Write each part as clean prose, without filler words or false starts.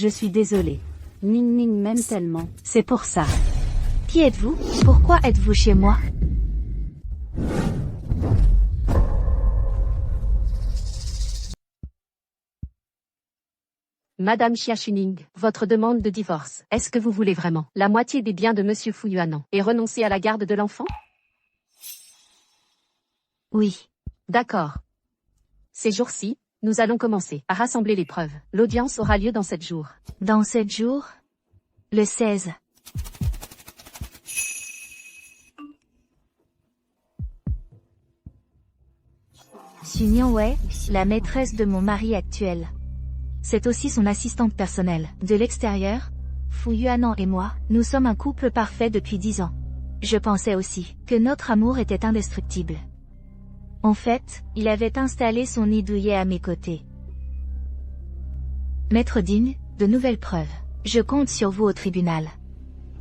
Je suis désolée. Ning Ning m'aime tellement, c'est pour ça. Qui êtes-vous? Pourquoi êtes-vous chez moi? Madame Xia Xuning, votre demande de divorce, est-ce que vous voulez vraiment la moitié des biens de Monsieur Fu Yuanan et renoncer à la garde de l'enfant? Oui. D'accord. Ces jours-ci, nous allons commencer à rassembler les preuves. L'audience aura lieu dans 7 jours. Dans 7 jours? Le 16. Xu Nianwei, la maîtresse de mon mari actuel. C'est aussi son assistante personnelle. De l'extérieur, Fu Yuanan et moi, nous sommes un couple parfait depuis 10 ans. Je pensais aussi que notre amour était indestructible. En fait, il avait installé son nid douillet à mes côtés. Maître Ding, de nouvelles preuves. Je compte sur vous au tribunal.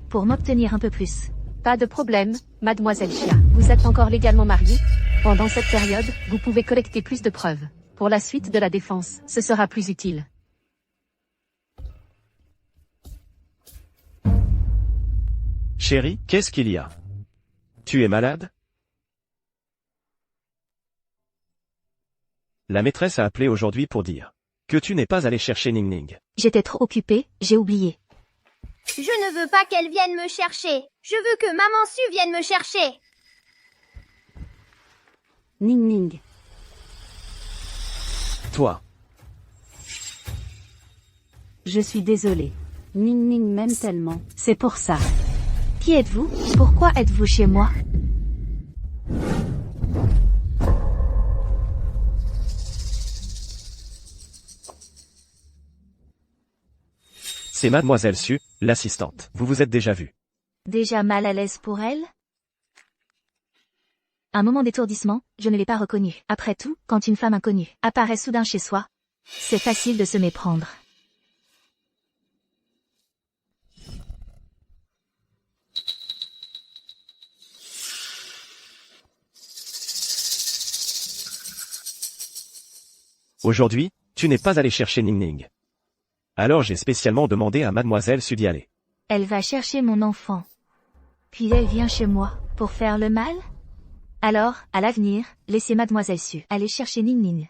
Pour m'obtenir un peu plus. Pas de problème, mademoiselle Xia. Vous êtes encore légalement mariée? Pendant cette période, vous pouvez collecter plus de preuves. Pour la suite de la défense, ce sera plus utile. Chérie, qu'est-ce qu'il y a? Tu es malade? La maîtresse a appelé aujourd'hui pour dire que tu n'es pas allé chercher Ning Ning. J'étais trop occupée, j'ai oublié. Je ne veux pas qu'elle vienne me chercher. Je veux que Maman Su vienne me chercher. Ning Ning. Toi. Je suis désolée. Ning Ning m'aime tellement, c'est pour ça. Qui êtes-vous? Pourquoi êtes-vous chez moi? C'est mademoiselle Su, l'assistante. Vous vous êtes déjà vu. Déjà mal à l'aise pour elle? Un moment d'étourdissement, je ne l'ai pas reconnue. Après tout, quand une femme inconnue apparaît soudain chez soi, c'est facile de se méprendre. Aujourd'hui, tu n'es pas allé chercher Ning Ning. Alors j'ai spécialement demandé à mademoiselle Su d'y aller. Elle va chercher mon enfant. Puis elle vient chez moi, pour faire le mal? Alors, à l'avenir, laissez mademoiselle Su aller chercher Ning Ning.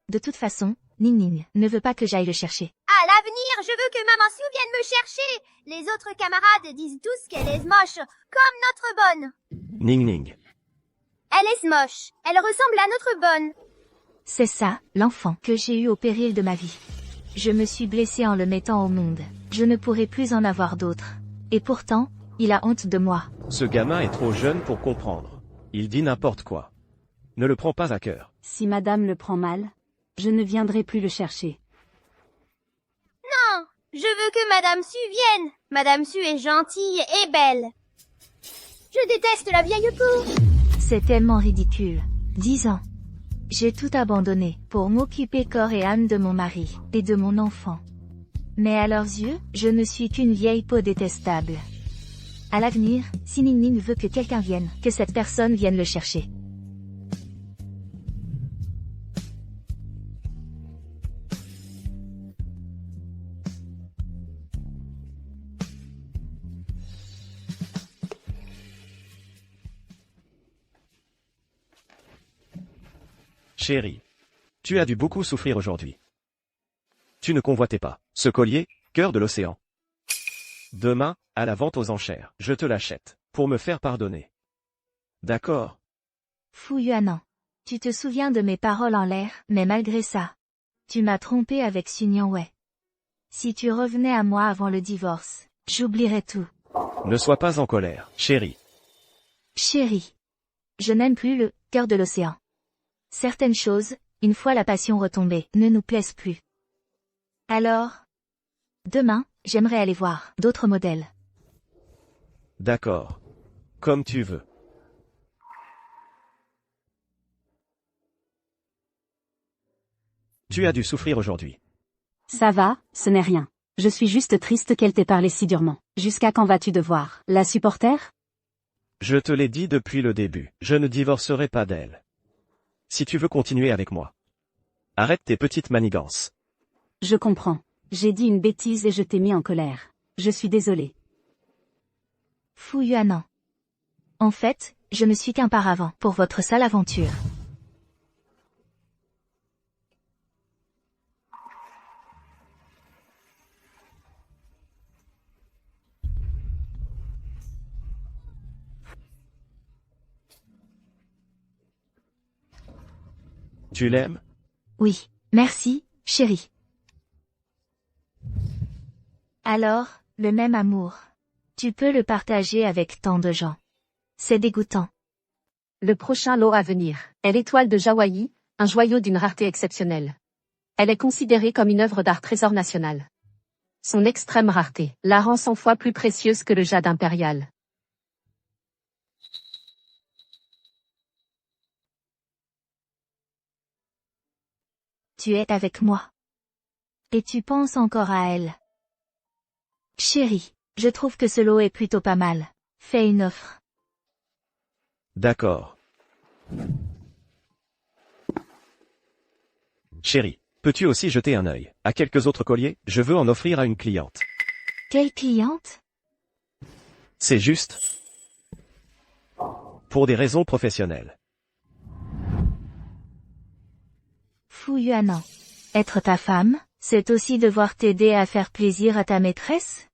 De toute façon, Ning Ning ne veut pas que j'aille le chercher. À l'avenir, je veux que Maman Su vienne me chercher. Les autres camarades disent tous qu'elle est moche, comme notre bonne. Ning Ning. Elle est moche. Elle ressemble à notre bonne. C'est ça, l'enfant que j'ai eu au péril de ma vie. Je me suis blessée en le mettant au monde. Je ne pourrai plus en avoir d'autres. Et pourtant, il a honte de moi. Ce gamin est trop jeune pour comprendre. Il dit n'importe quoi. Ne le prends pas à cœur. Si madame le prend mal, je ne viendrai plus le chercher. Non, je veux que Madame Su vienne. Madame Su est gentille et belle. Je déteste la vieille poule. C'est tellement ridicule. 10 ans. J'ai tout abandonné pour m'occuper corps et âme de mon mari et de mon enfant. Mais à leurs yeux, je ne suis qu'une vieille peau détestable. À l'avenir, si Ning Ning veut que quelqu'un vienne, que cette personne vienne le chercher. Chérie. Tu as dû beaucoup souffrir aujourd'hui. Tu ne convoitais pas ce collier, cœur de l'océan. Demain, à la vente aux enchères, je te l'achète, pour me faire pardonner. D'accord. Fu Yuanan. Tu te souviens de mes paroles en l'air, mais malgré ça, tu m'as trompé avec Xu Nianwei. Si tu revenais à moi avant le divorce, j'oublierais tout. Ne sois pas en colère, chérie. Chérie. Je n'aime plus le cœur de l'océan. Certaines choses, une fois la passion retombée, ne nous plaisent plus. Alors, demain, j'aimerais aller voir d'autres modèles. D'accord. Comme tu veux. Tu as dû souffrir aujourd'hui. Ça va, ce n'est rien. Je suis juste triste qu'elle t'ait parlé si durement. Jusqu'à quand vas-tu devoir la supporter? Je te l'ai dit depuis le début, je ne divorcerai pas d'elle. Si tu veux continuer avec moi. Arrête tes petites manigances. Je comprends. J'ai dit une bêtise et je t'ai mis en colère. Je suis désolée. Fu Yuanan. En fait, je ne suis qu'un paravent pour votre sale aventure. Tu l'aimes? Oui, merci, chérie. Alors, le même amour. Tu peux le partager avec tant de gens. C'est dégoûtant. Le prochain lot à venir est l'étoile de Jawayi, un joyau d'une rareté exceptionnelle. Elle est considérée comme une œuvre d'art trésor national. Son extrême rareté la rend 100 fois plus précieuse que le jade impérial. Tu es avec moi. Et tu penses encore à elle. Chérie, je trouve que ce lot est plutôt pas mal. Fais une offre. D'accord. Chérie, peux-tu aussi jeter un œil à quelques autres colliers? Je veux en offrir à une cliente. Quelle cliente? C'est juste pour des raisons professionnelles. Fu Yuanan. Être ta femme, c'est aussi devoir t'aider à faire plaisir à ta maîtresse?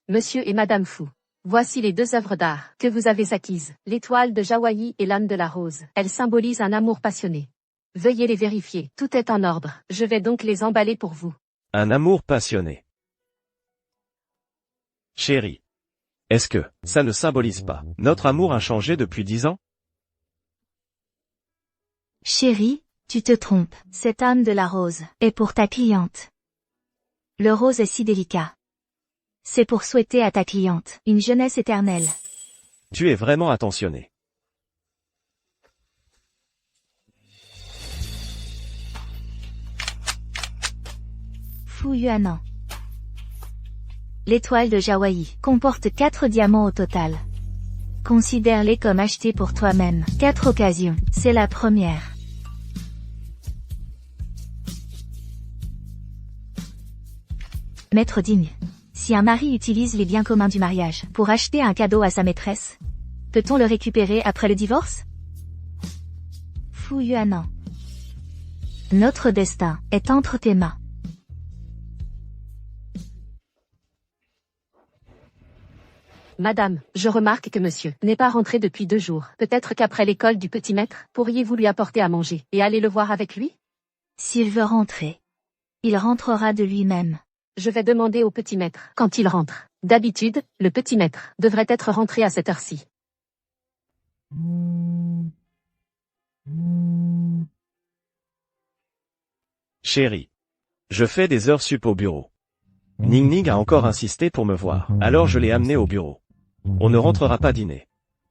Monsieur et Madame Fu. Voici les 2 œuvres d'art que vous avez acquises. L'étoile de Jawayi et l'âne de la rose. Elles symbolisent un amour passionné. Veuillez les vérifier. Tout est en ordre. Je vais donc les emballer pour vous. Un amour passionné. Chérie. Est-ce que ça ne symbolise pas notre amour inchangé depuis 10 ans? Chérie, tu te trompes. Cette âme de la rose est pour ta cliente. Le rose est si délicat. C'est pour souhaiter à ta cliente une jeunesse éternelle. Tu es vraiment attentionné. Fu Yuanan. L'étoile de Jawayi comporte 4 diamants au total. Considère-les comme achetés pour toi-même. 4 occasions, c'est la première. Maître digne. Si un mari utilise les biens communs du mariage pour acheter un cadeau à sa maîtresse, peut-on le récupérer après le divorce? Fu Yuanan. Notre destin est entre tes mains. Madame, je remarque que monsieur n'est pas rentré depuis 2 jours. Peut-être qu'après l'école du petit maître, pourriez-vous lui apporter à manger et aller le voir avec lui? S'il veut rentrer, il rentrera de lui-même. Je vais demander au petit maître quand il rentre. D'habitude, le petit maître devrait être rentré à cette heure-ci. Chérie. Je fais des heures sup au bureau. Ning Ning a encore insisté pour me voir, alors je l'ai amené au bureau. On ne rentrera pas dîner.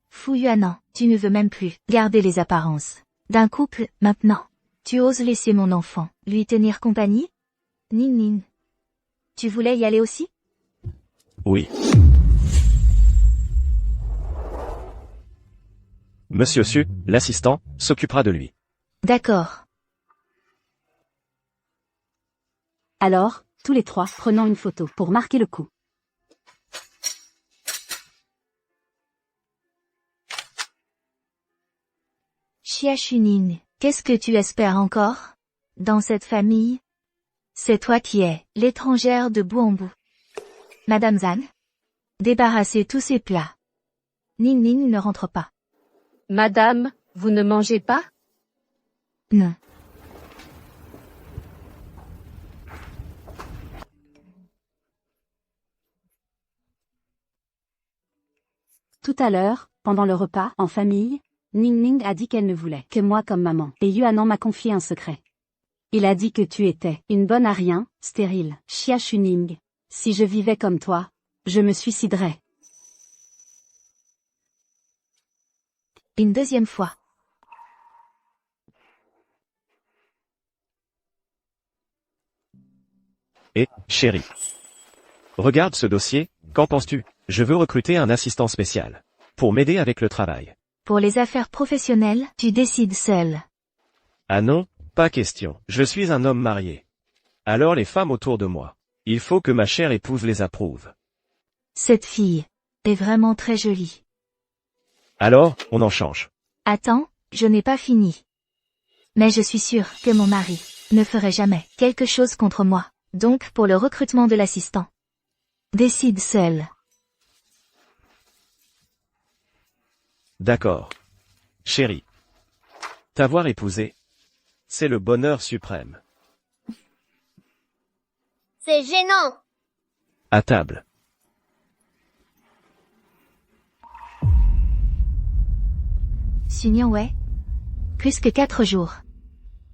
Fu Yuanan, tu ne veux même plus garder les apparences d'un couple, maintenant. Tu oses laisser mon enfant lui tenir compagnie? Ning Ning. Tu voulais y aller aussi? Oui. Monsieur Su, l'assistant, s'occupera de lui. D'accord. Alors, tous les 3, prenons une photo pour marquer le coup. Xia Xuning, qu'est-ce que tu espères encore? Dans cette famille? C'est toi qui es l'étrangère de bout en bout. Madame Zhang? Débarrassez tous ces plats. Ning Ning ne rentre pas. Madame, vous ne mangez pas? Non. Tout à l'heure, pendant le repas, en famille, Ning Ning a dit qu'elle ne voulait que moi comme maman. Et Yuanan m'a confié un secret. Il a dit que tu étais une bonne à rien, stérile. Xia Xuning. Si je vivais comme toi, je me suiciderais. Une deuxième fois. Et, chérie. Regarde ce dossier, qu'en penses-tu? Je veux recruter un assistant spécial. Pour m'aider avec le travail. Pour les affaires professionnelles, tu décides seul. Ah non, pas question. Je suis un homme marié. Alors les femmes autour de moi. Il faut que ma chère épouse les approuve. Cette fille est vraiment très jolie. Alors, on en change. Attends, je n'ai pas fini. Mais je suis sûre que mon mari ne ferait jamais quelque chose contre moi. Donc pour le recrutement de l'assistant. Décide seul. D'accord. Chérie. T'avoir épousé, c'est le bonheur suprême. C'est gênant. À table. Wei. Plus que 4 jours.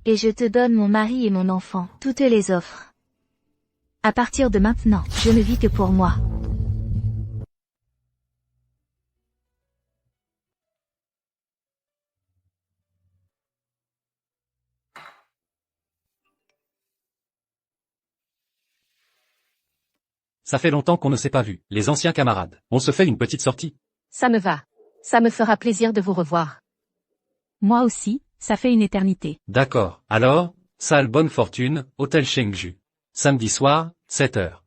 Et je te donne mon mari et mon enfant, toutes les offres. À partir de maintenant, je ne vis que pour moi. Ça fait longtemps qu'on ne s'est pas vu, les anciens camarades. On se fait une petite sortie. Ça me va. Ça me fera plaisir de vous revoir. Moi aussi, ça fait une éternité. D'accord. Alors, salle Bonne Fortune, hôtel Chengju. Samedi soir, 7 heures.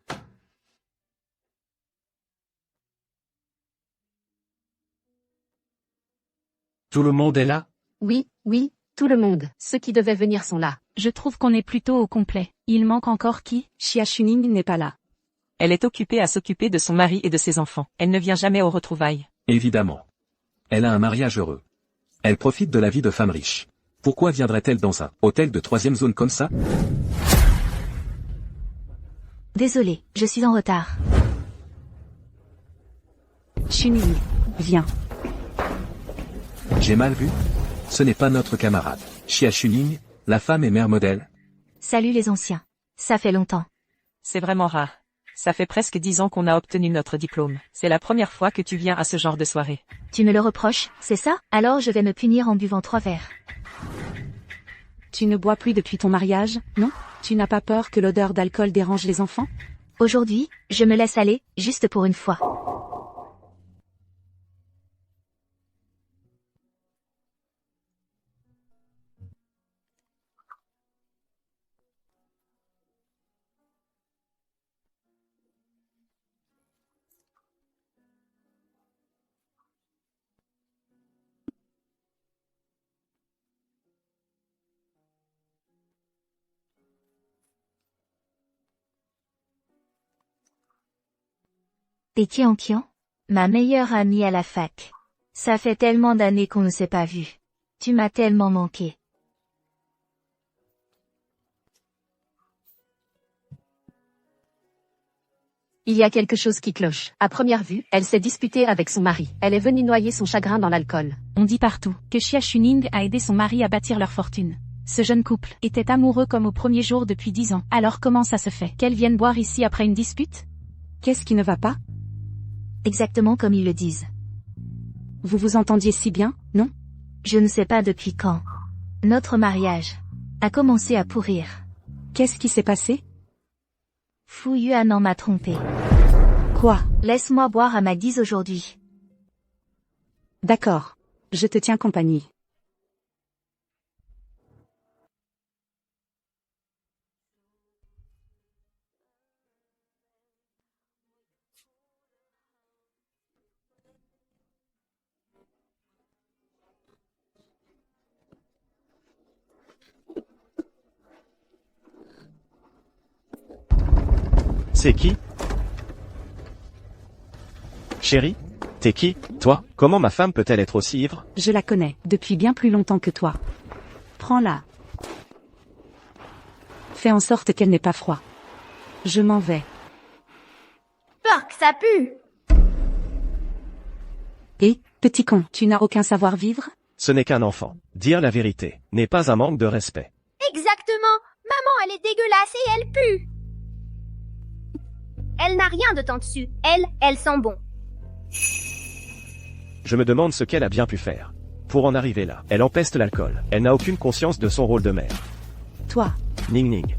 Tout le monde est là? Oui, oui, tout le monde. Ceux qui devaient venir sont là. Je trouve qu'on est plutôt au complet. Il manque encore qui? Xia Xuning n'est pas là. Elle est occupée à s'occuper de son mari et de ses enfants. Elle ne vient jamais aux retrouvailles. Évidemment. Elle a un mariage heureux. Elle profite de la vie de femme riche. Pourquoi viendrait-elle dans un hôtel de 3e zone comme ça? Désolée, je suis en retard. Xuning, viens. J'ai mal vu? Ce n'est pas notre camarade. Xia Xuning, la femme est mère modèle. Salut les anciens. Ça fait longtemps. C'est vraiment rare. Ça fait presque 10 ans qu'on a obtenu notre diplôme. C'est la première fois que tu viens à ce genre de soirée. Tu me le reproches, c'est ça? Alors je vais me punir en buvant 3 verres. Tu ne bois plus depuis ton mariage, non? Tu n'as pas peur que l'odeur d'alcool dérange les enfants? Aujourd'hui, je me laisse aller, juste pour une fois. Et Qian, ma meilleure amie à la fac. Ça fait tellement d'années qu'on ne s'est pas vu. Tu m'as tellement manqué. Il y a quelque chose qui cloche. À première vue, elle s'est disputée avec son mari. Elle est venue noyer son chagrin dans l'alcool. On dit partout que Xia Xuning a aidé son mari à bâtir leur fortune. Ce jeune couple était amoureux comme au premier jour depuis 10 ans. Alors comment ça se fait qu'elles viennent boire ici après une dispute? Qu'est-ce qui ne va pas? Exactement comme ils le disent. Vous vous entendiez si bien, non? Je ne sais pas depuis quand. Notre mariage a commencé à pourrir. Qu'est-ce qui s'est passé? Fu Yuan m'a trompé. Quoi? Laisse-moi boire à ma guise aujourd'hui. D'accord. Je te tiens compagnie. C'est qui? Chérie? T'es qui, toi? Comment ma femme peut-elle être aussi ivre? Je la connais, depuis bien plus longtemps que toi. Prends-la. Fais en sorte qu'elle n'ait pas froid. Je m'en vais. Porc, ça pue. Et, petit con, tu n'as aucun savoir-vivre? Ce n'est qu'un enfant. Dire la vérité n'est pas un manque de respect. Exactement. Maman, elle est dégueulasse et elle pue. Elle n'a rien de tant dessus. Elle sent bon. Je me demande ce qu'elle a bien pu faire. Pour en arriver là, elle empeste l'alcool. Elle n'a aucune conscience de son rôle de mère. Toi. Ning Ning.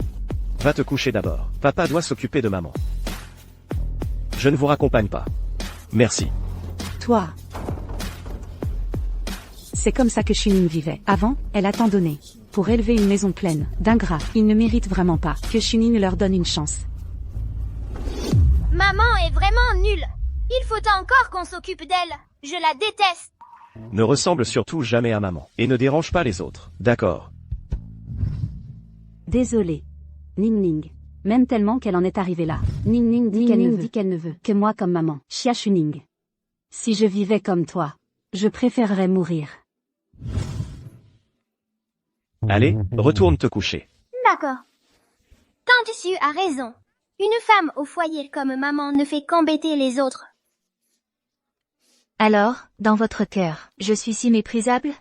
Va te coucher d'abord. Papa doit s'occuper de maman. Je ne vous raccompagne pas. Merci. Toi. C'est comme ça que Xuning vivait. Avant, elle a tant donné. pour élever une maison pleine d'ingrats. Ils ne méritent vraiment pas que Chuning leur donne une chance. Maman est vraiment nulle. Il faut encore qu'on s'occupe d'elle. Je la déteste. Ne ressemble surtout jamais à maman. Et ne dérange pas les autres. D'accord. Désolée. Ning Ning. Même tellement qu'elle en est arrivée là. Ning Ning dit qu'elle ne veut que moi comme maman. Xia Chuning. Si je vivais comme toi, je préférerais mourir. Allez, retourne te coucher. D'accord. Tante Su a raison. Une femme au foyer comme maman ne fait qu'embêter les autres. Alors, dans votre cœur, je suis si méprisable?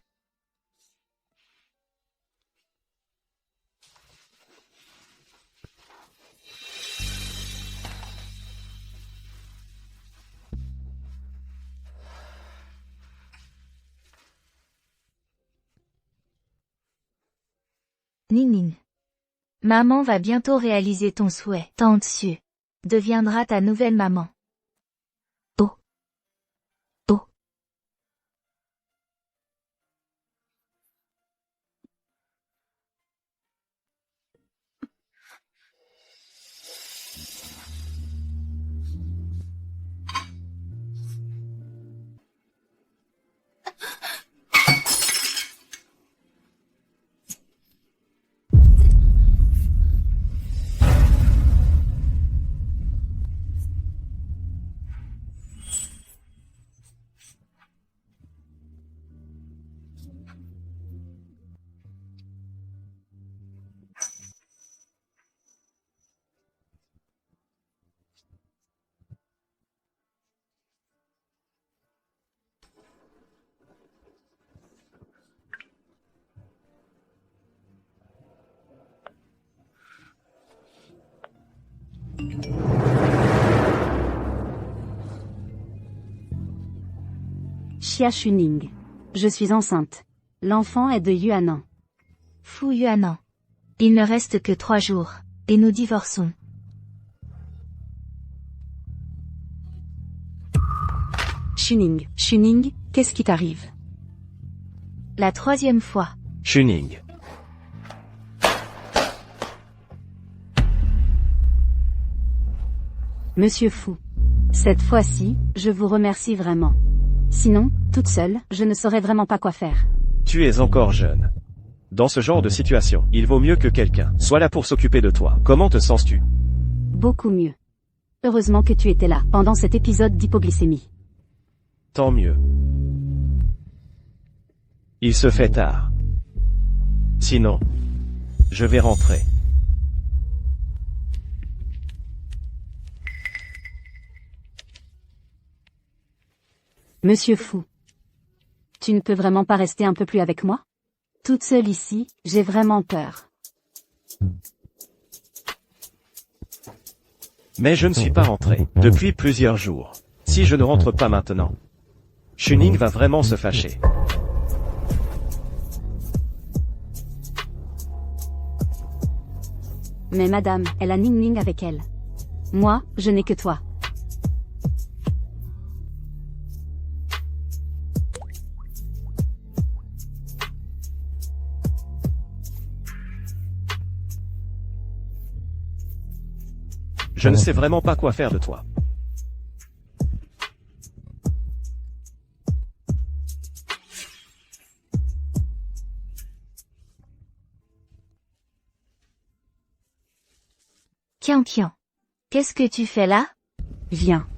Ning Ning. Maman va bientôt réaliser ton souhait. Tante Su deviendra ta nouvelle maman. Oh. Oh. Xia Chuning. Je suis enceinte. L'enfant est de Yuanan. Fu Yuanan. Il ne reste que 3 jours, et nous divorçons. Chuning. Chuning, qu'est-ce qui t'arrive? La 3e fois. Chuning. Monsieur Fu. Cette fois-ci, je vous remercie vraiment. Sinon, toute seule, je ne saurais vraiment pas quoi faire. Tu es encore jeune. Dans ce genre de situation, il vaut mieux que quelqu'un soit là pour s'occuper de toi. Comment te sens-tu? Beaucoup mieux. Heureusement que tu étais là, pendant cet épisode d'hypoglycémie. Tant mieux. Il se fait tard. Sinon, je vais rentrer. Monsieur Fu. Tu ne peux vraiment pas rester un peu plus avec moi? Toute seule ici, j'ai vraiment peur. Mais je ne suis pas rentré depuis plusieurs jours. Si je ne rentre pas maintenant, Chuning va vraiment se fâcher. Mais madame, elle a Ning Ning avec elle. Moi, je n'ai que toi. Je ne sais vraiment pas quoi faire de toi. Qian Qian. Qu'est-ce que tu fais là? Viens.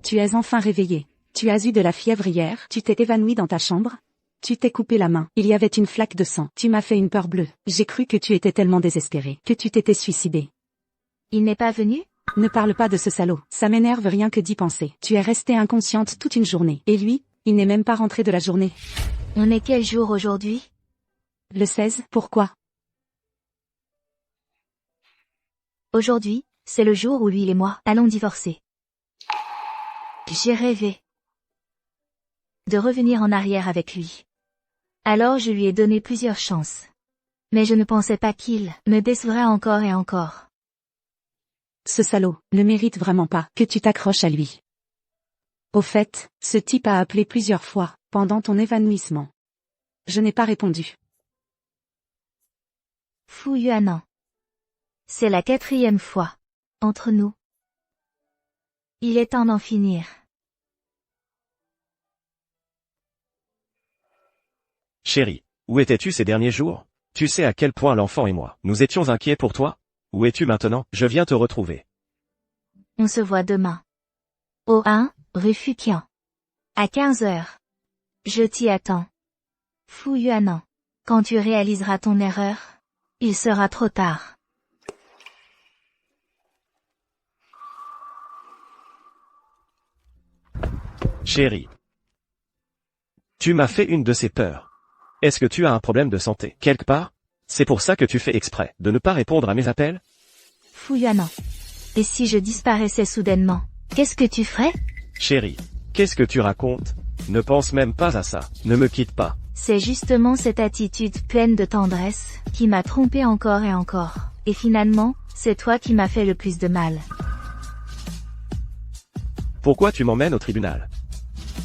Tu es enfin réveillé. Tu as eu de la fièvre hier, tu t'es évanoui dans ta chambre? Tu t'es coupé la main, il y avait une flaque de sang. Tu m'as fait une peur bleue. J'ai cru que tu étais tellement désespéré, que tu t'étais suicidé. Il n'est pas venu? Ne parle pas de ce salaud, ça m'énerve rien que d'y penser. Tu es restée inconsciente toute une journée. Et lui, il n'est même pas rentré de la journée. On est quel jour aujourd'hui? Le 16, pourquoi? Aujourd'hui, c'est le jour où lui et moi allons divorcer. J'ai rêvé de revenir en arrière avec lui. Alors je lui ai donné plusieurs chances. Mais je ne pensais pas qu'il me décevrait encore et encore. Ce salaud ne mérite vraiment pas que tu t'accroches à lui. Au fait, ce type a appelé plusieurs fois, pendant ton évanouissement. Je n'ai pas répondu. Fu Yuanan. C'est la 4e fois. Entre nous. Il est temps d'en finir. Chérie, où étais-tu ces derniers jours? Tu sais à quel point l'enfant et moi, nous étions inquiets pour toi? Où es-tu maintenant? Je viens te retrouver. On se voit demain. Au 1, rue Fukian. À 15 heures. Je t'y attends. Fu Yuanan. Quand tu réaliseras ton erreur, il sera trop tard. Chérie. Tu m'as fait une de ces peurs. Est-ce que tu as un problème de santé quelque part? C'est pour ça que tu fais exprès de ne pas répondre à mes appels? Fu Yuanan. Et si je disparaissais soudainement, qu'est-ce que tu ferais? Chérie, qu'est-ce que tu racontes? Ne pense même pas à ça, ne me quitte pas. C'est justement cette attitude pleine de tendresse qui m'a trompé encore et encore. Et finalement, c'est toi qui m'as fait le plus de mal. Pourquoi tu m'emmènes au tribunal?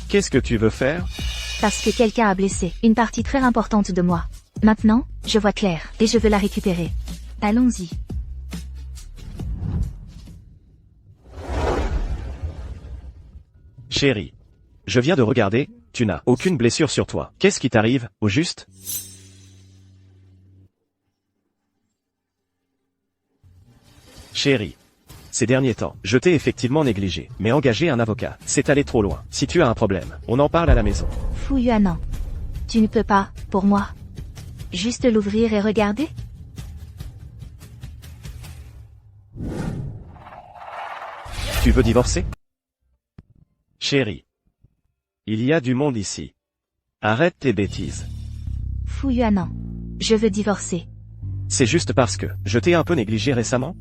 Qu'est-ce que tu veux faire? Parce que quelqu'un a blessé une partie très importante de moi. Maintenant, je vois clair, et je veux la récupérer. Allons-y. Chérie. Je viens de regarder, tu n'as aucune blessure sur toi. Qu'est-ce qui t'arrive, au juste? Chérie. Ces derniers temps, je t'ai effectivement négligé, mais engager un avocat, c'est aller trop loin. Si tu as un problème, on en parle à la maison. Fu Yuanan. Tu ne peux pas, pour moi. Juste l'ouvrir et regarder? Tu veux divorcer? Chérie. Il y a du monde ici. Arrête tes bêtises. Fu Yuanan. Je veux divorcer. C'est juste parce que je t'ai un peu négligé récemment?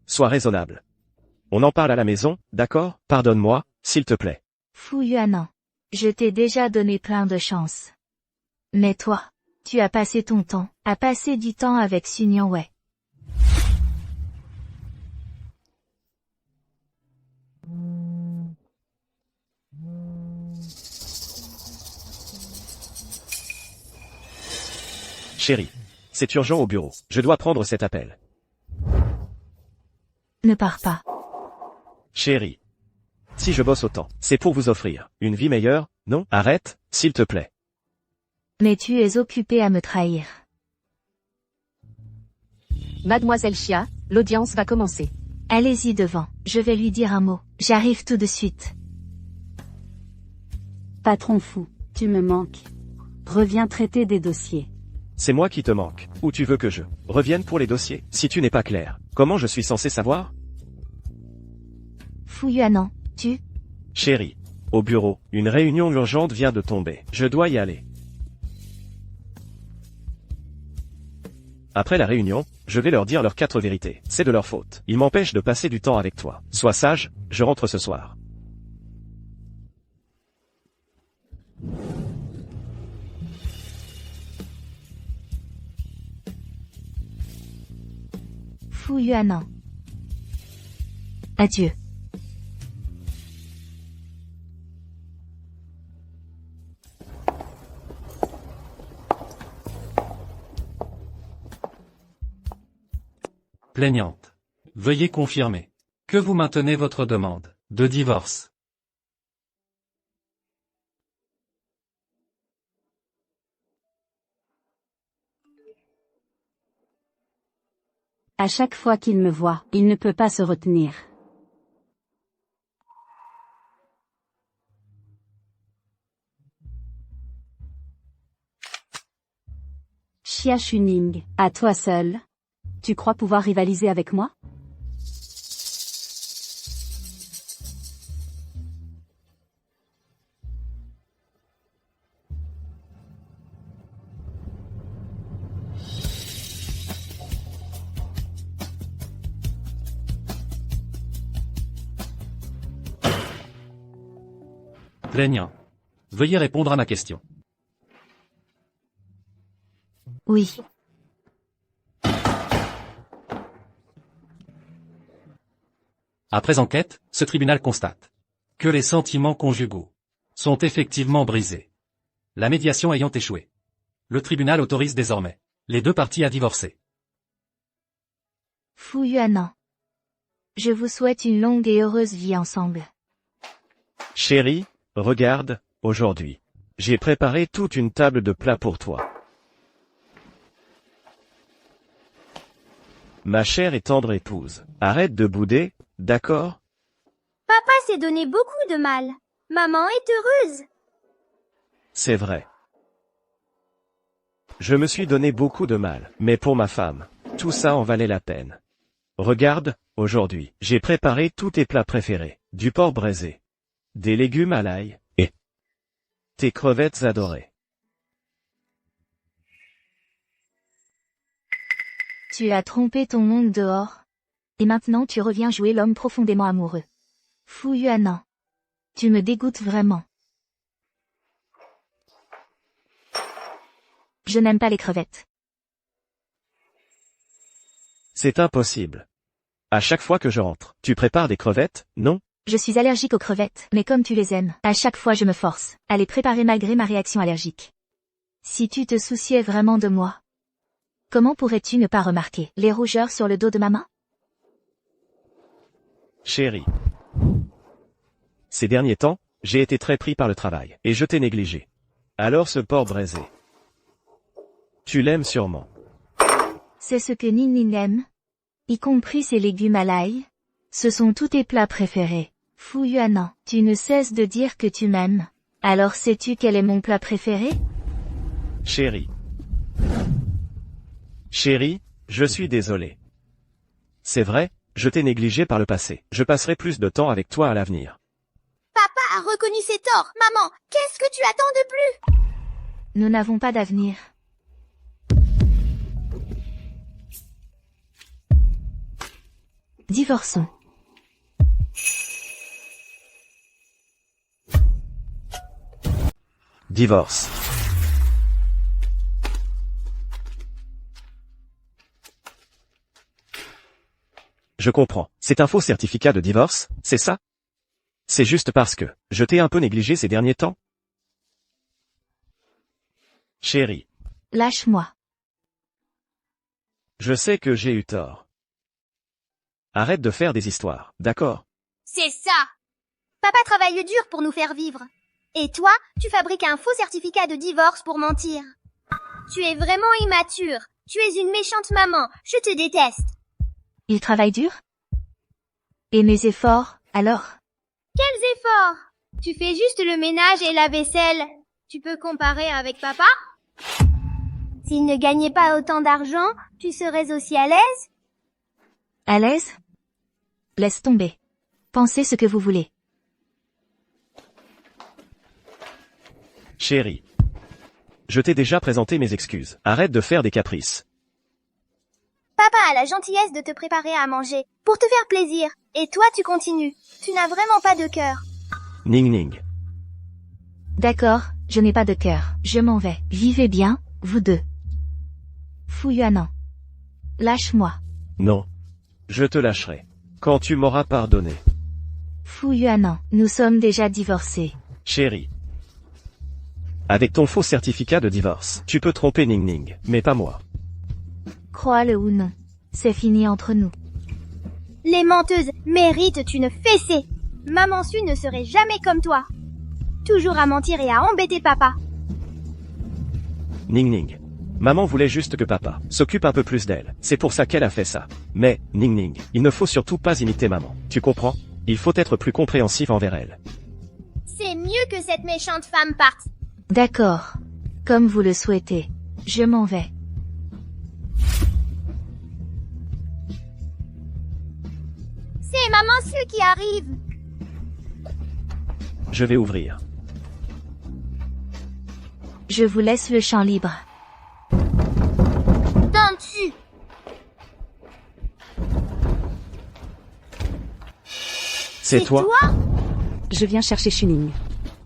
Sois raisonnable. On en parle à la maison, d'accord? Pardonne-moi, s'il te plaît. Fu Yuanan. Je t'ai déjà donné plein de chances. Mais toi, tu as passé ton temps, à passer du temps avec Sun Yangwei. Chérie. C'est urgent au bureau. Je dois prendre cet appel. Ne pars pas. Chérie. Si je bosse autant, c'est pour vous offrir une vie meilleure, non? Arrête, s'il te plaît. Mais tu es occupé à me trahir. Mademoiselle Chia, l'audience va commencer. Allez-y devant, je vais lui dire un mot. J'arrive tout de suite. Patron fou, tu me manques. Reviens traiter des dossiers. C'est moi qui te manque. Ou tu veux que je revienne pour les dossiers? Si tu n'es pas clair, comment je suis censé savoir? Fu Yuanan, tu? Chérie. Au bureau, une réunion urgente vient de tomber. Je dois y aller. Après la réunion, je vais leur dire leurs 4 vérités. C'est de leur faute. Ils m'empêchent de passer du temps avec toi. Sois sage, je rentre ce soir. Fu Yuanan. Adieu. Plaignante. Veuillez confirmer que vous maintenez votre demande de divorce. À chaque fois qu'il me voit, il ne peut pas se retenir. Xia Shuning, à toi seul. Tu crois pouvoir rivaliser avec moi? Plaignant. Veuillez répondre à ma question. Oui. Après enquête, ce tribunal constate que les sentiments conjugaux sont effectivement brisés. La médiation ayant échoué. Le tribunal autorise désormais Les deux parties à divorcer. Fu Yuanan. Je vous souhaite une longue et heureuse vie ensemble. Chérie, regarde, aujourd'hui. J'ai préparé toute une table de plats pour toi. Ma chère et tendre épouse, arrête de bouder, d'accord? Papa s'est donné beaucoup de mal. Maman est heureuse. C'est vrai. Je me suis donné beaucoup de mal, mais pour ma femme, tout ça en valait la peine. Regarde, aujourd'hui, j'ai préparé tous tes plats préférés, du porc braisé, des légumes à l'ail, et tes crevettes adorées. Tu as trompé ton monde dehors. Et maintenant tu reviens jouer l'homme profondément amoureux. Fu Yuanan. Tu me dégoûtes vraiment. Je n'aime pas les crevettes. C'est impossible. À chaque fois que je rentre, tu prépares des crevettes, non? Je suis allergique aux crevettes, mais comme tu les aimes, à chaque fois je me force à les préparer malgré ma réaction allergique. Si tu te souciais vraiment de moi, comment pourrais-tu ne pas remarquer les rougeurs sur le dos de maman? Chérie. Ces derniers temps, j'ai été très pris par le travail, et je t'ai négligé. Alors ce porc braisé. Tu l'aimes sûrement. C'est ce que Ning aime. Y compris ses légumes à l'ail. Ce sont tous tes plats préférés. Fu Yuanan, tu ne cesses de dire que tu m'aimes. Alors sais-tu quel est mon plat préféré? Chérie. Chérie, je suis désolé. C'est vrai, je t'ai négligé par le passé. Je passerai plus de temps avec toi à l'avenir. Papa a reconnu ses torts. Maman, qu'est-ce que tu attends de plus? Nous n'avons pas d'avenir. Divorçons. Divorce. Je comprends. C'est un faux certificat de divorce, c'est ça? C'est juste parce que je t'ai un peu négligé ces derniers temps? Chérie, Lâche-moi. je sais que j'ai eu tort. Arrête de faire des histoires, d'accord? C'est ça. Papa travaille dur pour nous faire vivre. Et toi, tu fabriques un faux certificat de divorce pour mentir. Tu es vraiment immature. Tu es une méchante maman. Je te déteste. Il travaille dur? Et mes efforts, alors? Quels efforts? Tu fais juste le ménage et la vaisselle. Tu peux comparer avec papa? S'il ne gagnait pas autant d'argent, tu serais aussi à l'aise? À l'aise? Laisse tomber. Pensez ce que vous voulez. Chérie. Je t'ai déjà présenté mes excuses. Arrête de faire des caprices. Papa a la gentillesse de te préparer à manger, pour te faire plaisir. Et toi, tu continues. Tu n'as vraiment pas de cœur. Ning Ning. D'accord, je n'ai pas de cœur. Je m'en vais. Vivez bien, vous deux. Fu Yuanan. Lâche-moi. Non. Je te lâcherai. Quand tu m'auras pardonné. Fu Yuanan. Nous sommes déjà divorcés. Chérie. Avec ton faux certificat de divorce, tu peux tromper Ning Ning, mais pas moi. Crois-le ou non. C'est fini entre nous. Les menteuses méritent une fessée. Maman Su ne serait jamais comme toi. Toujours à mentir et à embêter papa. Ning Ning. Maman voulait juste que papa s'occupe un peu plus d'elle. C'est pour ça qu'elle a fait ça. Mais, Ning Ning, il ne faut surtout pas imiter maman. Tu comprends? Il faut être plus compréhensif envers elle. C'est mieux que cette méchante femme parte. D'accord. Comme vous le souhaitez. Je m'en vais. C'est Maman Su qui arrive. Je vais ouvrir. Je vous laisse le champ libre. Donne-tu. C'est toi? Je viens chercher Shuning.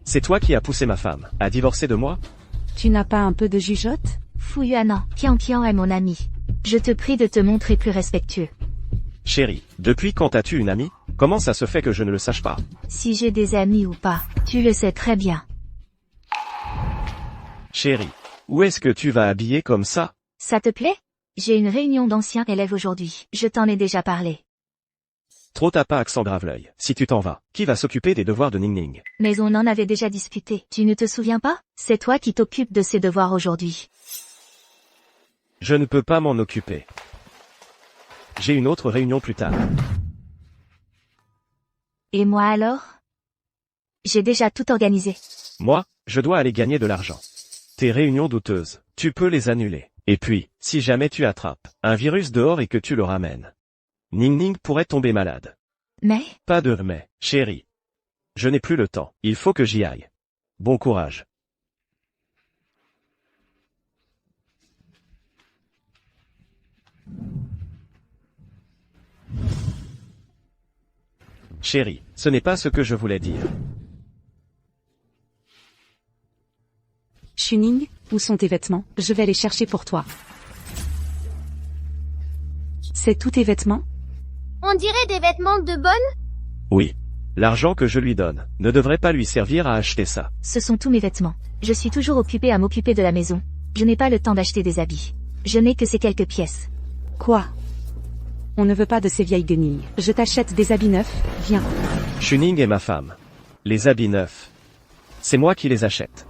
C'est toi qui as poussé ma femme à divorcer de moi? Tu n'as pas un peu de jugeote? Fu Yuanan. Qian Qian est mon ami. Je te prie de te montrer plus respectueux. Chérie, depuis quand as-tu une amie? Comment ça se fait que je ne le sache pas? Si j'ai des amis ou pas, tu le sais très bien. Chérie, où est-ce que tu vas habiller comme ça? Ça te plaît? J'ai une réunion d'anciens élèves aujourd'hui. Je t'en ai déjà parlé. Trop t'as pas accent grave l'œil. Si tu t'en vas, qui va s'occuper des devoirs de Ning Ning? Mais on en avait déjà discuté. Tu ne te souviens pas? C'est toi qui t'occupes de ses devoirs aujourd'hui. Je ne peux pas m'en occuper. J'ai une autre réunion plus tard. Et moi alors? J'ai déjà tout organisé. Moi, je dois aller gagner de l'argent. Tes réunions douteuses, tu peux les annuler. Et puis, si jamais tu attrapes un virus dehors et que tu le ramènes, Ning Ning pourrait tomber malade. Mais? Pas de mais, chérie. Je n'ai plus le temps, il faut que j'y aille. Bon courage. Chérie, ce n'est pas ce que je voulais dire. Chuning, où sont tes vêtements? Je vais les chercher pour toi. C'est tous tes vêtements? On dirait des vêtements de bonne? Oui. L'argent que je lui donne ne devrait pas lui servir à acheter ça. Ce sont tous mes vêtements. Je suis toujours occupée à m'occuper de la maison. Je n'ai pas le temps d'acheter des habits. Je n'ai que ces quelques pièces. Quoi? On ne veut pas de ces vieilles guenilles. Je t'achète des habits neufs, viens. Chuning est ma femme. Les habits neufs. C'est moi qui les achète.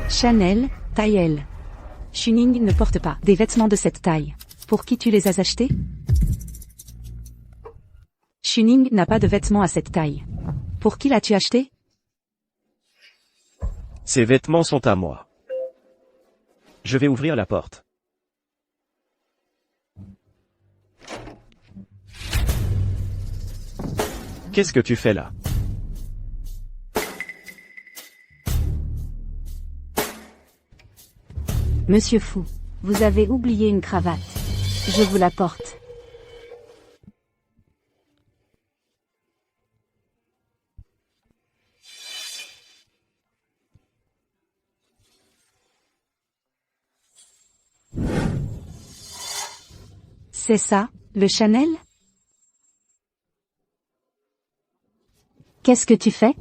Chanel, taille L. Chuning ne porte pas des vêtements de cette taille. Pour qui tu les as achetés? Chuning n'a pas de vêtements à cette taille. Pour qui l'as-tu acheté? Ces vêtements sont à moi. Je vais ouvrir la porte. Qu'est-ce que tu fais là? Monsieur Fou, vous avez oublié une cravate. Je vous la porte. C'est ça, le Chanel? Qu'est-ce que tu fais?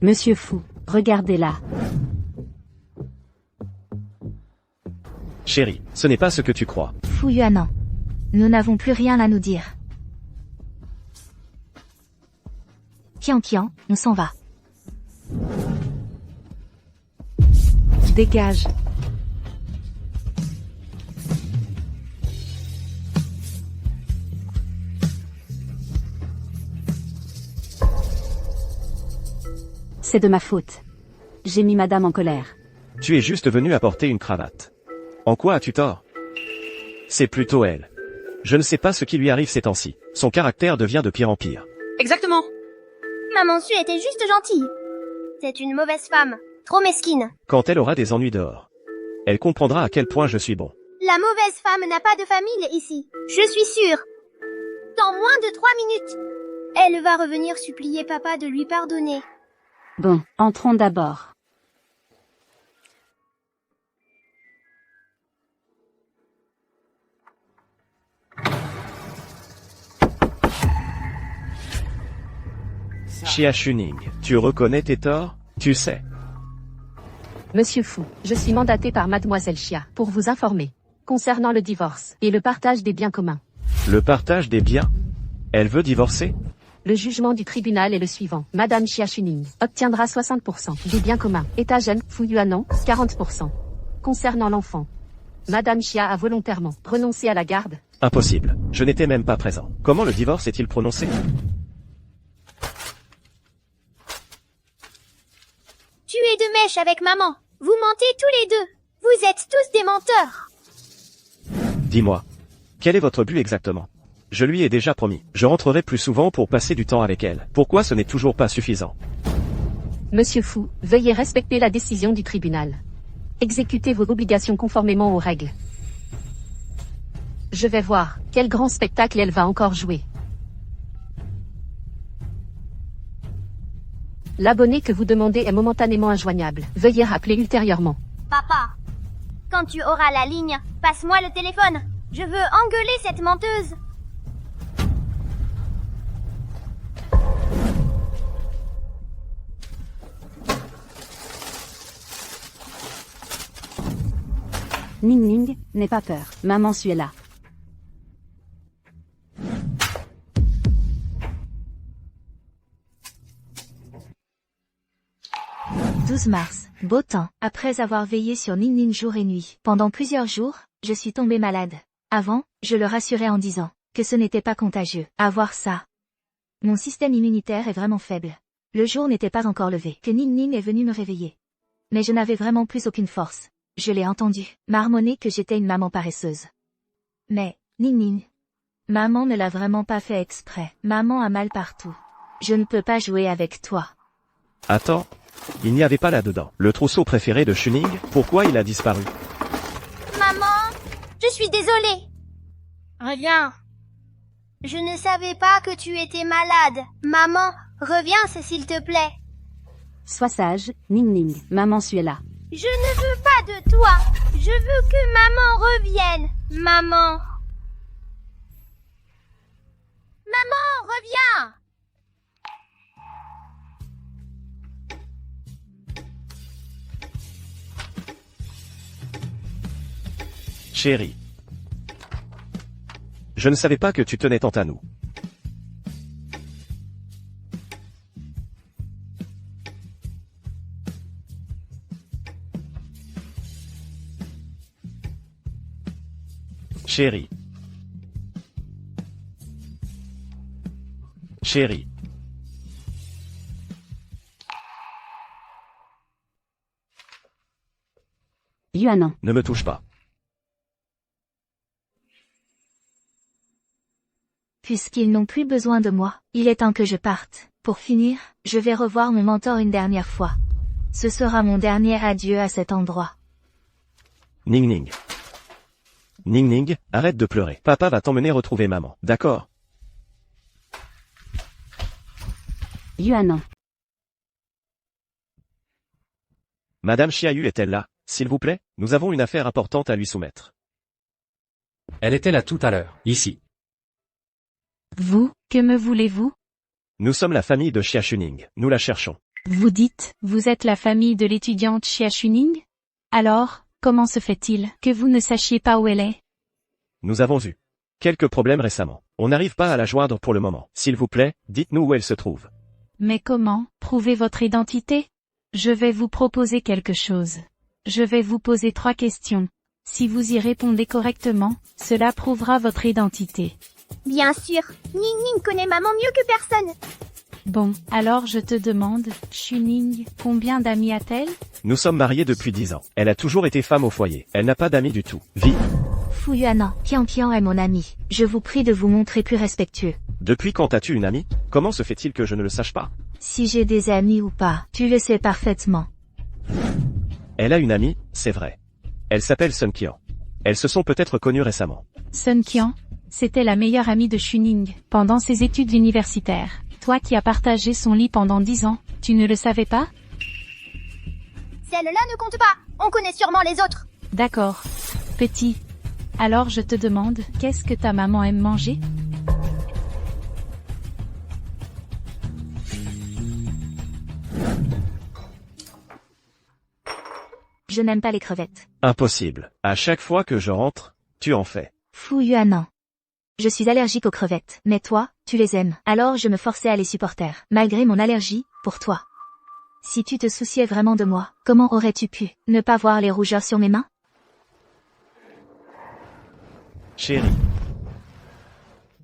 Monsieur Fou, regardez-la. Chérie, ce n'est pas ce que tu crois. Fu Yuanan. Nous n'avons plus rien à nous dire. Qian Qian, on s'en va. Dégage. C'est de ma faute. J'ai mis madame en colère. Tu es juste venu apporter une cravate. En quoi as-tu tort? C'est plutôt elle. Je ne sais pas ce qui lui arrive ces temps-ci. Son caractère devient de pire en pire. Exactement. Maman Su était juste gentille. C'est une mauvaise femme. Trop mesquine. Quand elle aura des ennuis dehors, elle comprendra à quel point je suis bon. La mauvaise femme n'a pas de famille ici. Je suis sûre. Dans moins de 3 minutes, elle va revenir supplier papa de lui pardonner. Bon, entrons d'abord. Xia Chuning, tu reconnais tes torts? Tu sais. Monsieur Fu, je suis mandaté par Mademoiselle Xia pour vous informer concernant le divorce et le partage des biens communs. Le partage des biens? Elle veut divorcer? Le jugement du tribunal est le suivant. Madame Xia Chuning obtiendra 60% des biens communs. État jeune, Fu Yuanan, 40%. Concernant l'enfant, Madame Xia a volontairement renoncé à la garde. Impossible. Je n'étais même pas présent. Comment le divorce est-il prononcé? Tu es de mèche avec maman. Vous mentez tous les deux. Vous êtes tous des menteurs. Dis-moi. Quel est votre but exactement? Je lui ai déjà promis. Je rentrerai plus souvent pour passer du temps avec elle. Pourquoi ce n'est toujours pas suffisant? Monsieur Fu, veuillez respecter la décision du tribunal. Exécutez vos obligations conformément aux règles. Je vais voir quel grand spectacle elle va encore jouer. L'abonné que vous demandez est momentanément injoignable. Veuillez rappeler ultérieurement. Papa, quand tu auras la ligne, passe-moi le téléphone. Je veux engueuler cette menteuse. Ning Ning, n'aie pas peur. Maman suis là. « 12 mars, beau temps. Après avoir veillé sur Ning Ning jour et nuit, pendant plusieurs jours, je suis tombée malade. Avant, je le rassurais en disant que ce n'était pas contagieux. À voir ça. Mon système immunitaire est vraiment faible. Le jour n'était pas encore levé que Ning Ning est venu me réveiller. Mais je n'avais vraiment plus aucune force. Je l'ai entendu marmonner que j'étais une maman paresseuse. Mais, Ning Ning, maman ne l'a vraiment pas fait exprès. Maman a mal partout. Je ne peux pas jouer avec toi. Attends. Il n'y avait pas là-dedans le trousseau préféré de Shuning, pourquoi il a disparu? Maman, je suis désolée. Reviens. Je ne savais pas que tu étais malade. Maman, reviens s'il te plaît. Sois sage, Ning Ning. Maman suis là. Je ne veux pas de toi. Je veux que maman revienne. Maman. Maman, reviens. Chérie. Je ne savais pas que tu tenais tant à nous. Chérie. Chérie. Yuanan. Ne me touche pas. Puisqu'ils n'ont plus besoin de moi, il est temps que je parte. Pour finir, je vais revoir mon mentor une dernière fois. Ce sera mon dernier adieu à cet endroit. Ning Ning. Ning Ning, arrête de pleurer. Papa va t'emmener retrouver maman, d'accord? Yuanan. Madame Xiaoyu est-elle là? S'il vous plaît, nous avons une affaire importante à lui soumettre. Elle était là tout à l'heure, ici. Vous, que me voulez-vous? Nous sommes la famille de Xia Shuning, nous la cherchons. Vous dites, vous êtes la famille de l'étudiante Xia Shuning? Alors, comment se fait-il que vous ne sachiez pas où elle est? Nous avons eu quelques problèmes récemment. On n'arrive pas à la joindre pour le moment. S'il vous plaît, dites-nous où elle se trouve. Mais comment prouver votre identité? Je vais vous proposer quelque chose. Je vais vous poser 3 questions. Si vous y répondez correctement, cela prouvera votre identité. Bien sûr, Ning Ning connaît maman mieux que personne. Bon, alors je te demande, Shuning, combien d'amis a-t-elle? Nous sommes mariés depuis 10 ans. Elle a toujours été femme au foyer. Elle n'a pas d'amis du tout. Vie. Fu Yuanan, Qian Qian est mon ami. Je vous prie de vous montrer plus respectueux. Depuis quand as-tu une amie? Comment se fait-il que je ne le sache pas? Si j'ai des amis ou pas, tu le sais parfaitement. Elle a une amie, c'est vrai. Elle s'appelle Sun Qian. Elles se sont peut-être connues récemment. Sun Qian, c'était la meilleure amie de Shuning, pendant ses études universitaires. Toi qui as partagé son lit pendant 10 ans, tu ne le savais pas? Celle-là ne compte pas. On connaît sûrement les autres. D'accord. Petit. Alors je te demande, qu'est-ce que ta maman aime manger? Je n'aime pas les crevettes. Impossible. À chaque fois que je rentre, tu en fais. Fu Yuanan. Je suis allergique aux crevettes. Mais toi, tu les aimes. Alors je me forçais à les supporter. Malgré mon allergie, pour toi. Si tu te souciais vraiment de moi, comment aurais-tu pu ne pas voir les rougeurs sur mes mains? Chérie.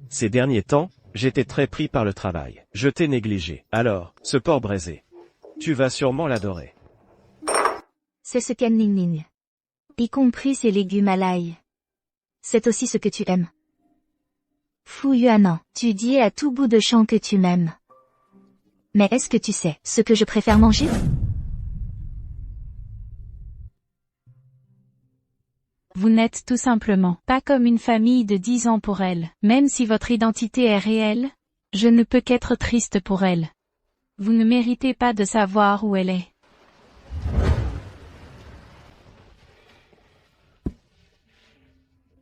Ces derniers temps, j'étais très pris par le travail. Je t'ai négligé. Alors, ce porc braisé. Tu vas sûrement l'adorer. C'est ce qu'aime Ning Ning. Y compris ses légumes à l'ail. C'est aussi ce que tu aimes. Fu Yuanan, tu dis à tout bout de champ que tu m'aimes. Mais est-ce que tu sais ce que je préfère manger? Vous n'êtes tout simplement pas comme une famille de 10 ans pour elle. Même si votre identité est réelle, je ne peux qu'être triste pour elle. Vous ne méritez pas de savoir où elle est.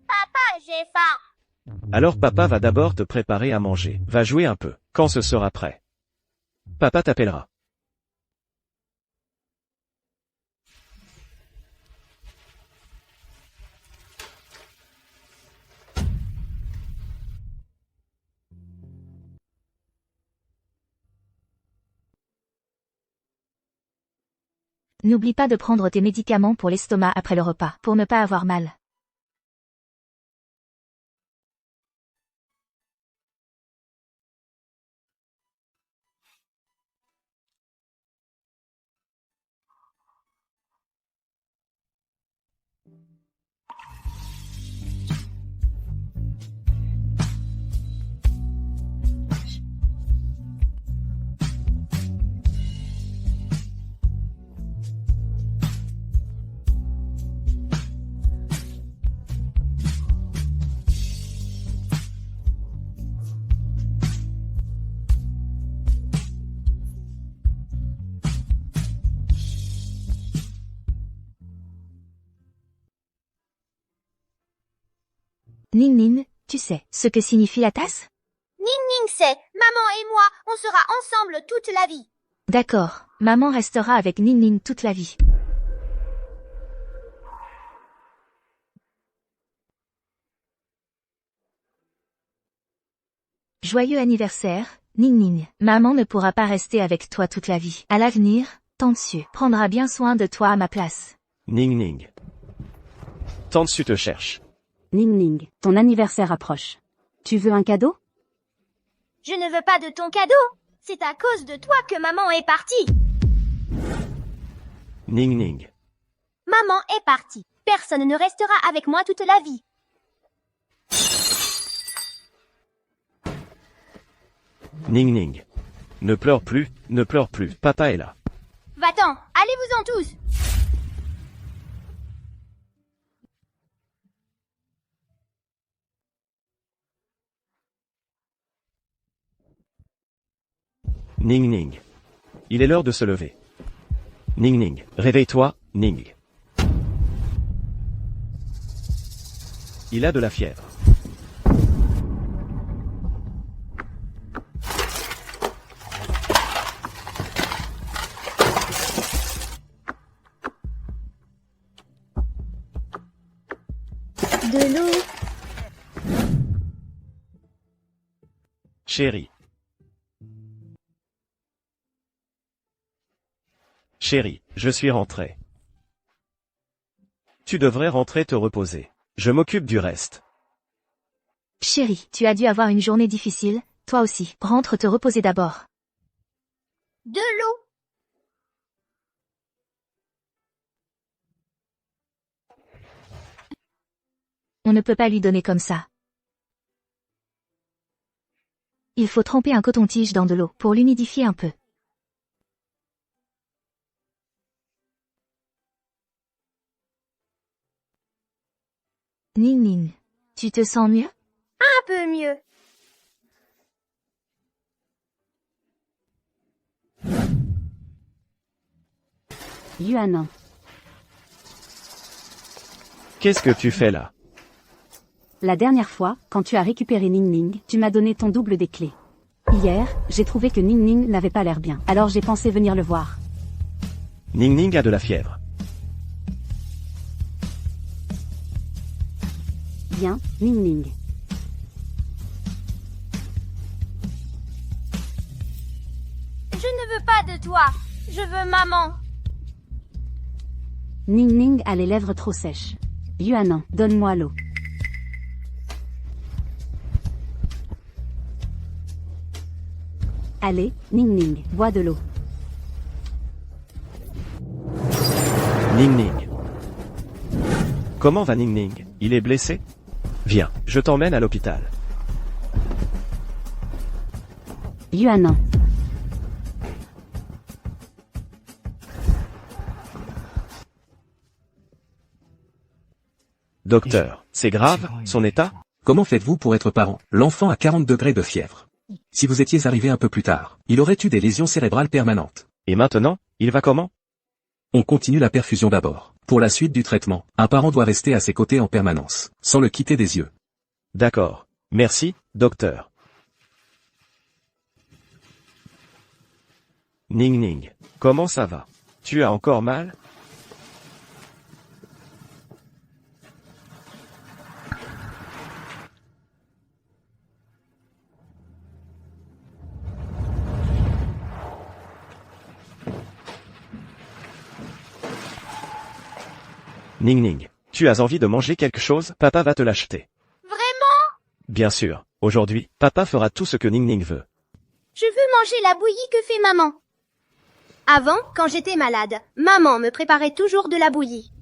Papa, j'ai faim. Alors papa va d'abord te préparer à manger. Va jouer un peu. Quand ce sera prêt. Papa t'appellera. N'oublie pas de prendre tes médicaments pour l'estomac après le repas, pour ne pas avoir mal. Ning Ning, tu sais ce que signifie la tasse? Ning Ning sait, maman et moi, on sera ensemble toute la vie. D'accord, maman restera avec Ning Ning toute la vie. Joyeux anniversaire, Ning Ning. Maman ne pourra pas rester avec toi toute la vie. À l'avenir, Tantsu prendra bien soin de toi à ma place. Ning Ning. Tantsu te cherche. Ning Ning, ton anniversaire approche. Tu veux un cadeau? Je ne veux pas de ton cadeau. C'est à cause de toi que maman est partie. Ning Ning. Maman est partie. Personne ne restera avec moi toute la vie. Ning Ning. Ne pleure plus, ne pleure plus. Papa est là. Va-t'en, allez-vous-en tous. Ning Ning. Il est l'heure de se lever. Ning Ning. Réveille-toi, Ning. Il a de la fièvre. De l'eau. Chérie. Chérie, je suis rentré. Tu devrais rentrer te reposer. Je m'occupe du reste. Chérie, tu as dû avoir une journée difficile, toi aussi. Rentre te reposer d'abord. De l'eau. On ne peut pas lui donner comme ça. Il faut tremper un coton-tige dans de l'eau pour l'humidifier un peu. Ning Ning, tu te sens mieux? Un peu mieux. Yuanan. Qu'est-ce que tu fais là? La dernière fois, quand tu as récupéré Ning Ning, tu m'as donné ton double des clés. Hier, j'ai trouvé que Ning Ning n'avait pas l'air bien, alors j'ai pensé venir le voir. Ning Ning a de la fièvre. Viens, Ning Ning. Je ne veux pas de toi. Je veux maman. Ning Ning a les lèvres trop sèches. Yuanan, donne-moi l'eau. Allez, Ning Ning, bois de l'eau. Ning Ning. Comment va Ning Ning? Il est blessé? Viens, je t'emmène à l'hôpital. Yuanan. Docteur, c'est grave, son état? Comment faites-vous pour être parent? L'enfant a 40 degrés de fièvre. Si vous étiez arrivé un peu plus tard, il aurait eu des lésions cérébrales permanentes. Et maintenant, il va comment? On continue la perfusion d'abord. Pour la suite du traitement, un parent doit rester à ses côtés en permanence, sans le quitter des yeux. D'accord. Merci, docteur. Ning Ning, comment ça va? Tu as encore mal? Ning Ning, tu as envie de manger quelque chose? Papa va te l'acheter. Vraiment? Bien sûr, aujourd'hui, papa fera tout ce que Ning Ning veut. Je veux manger la bouillie que fait maman. Avant, quand j'étais malade, maman me préparait toujours de la bouillie.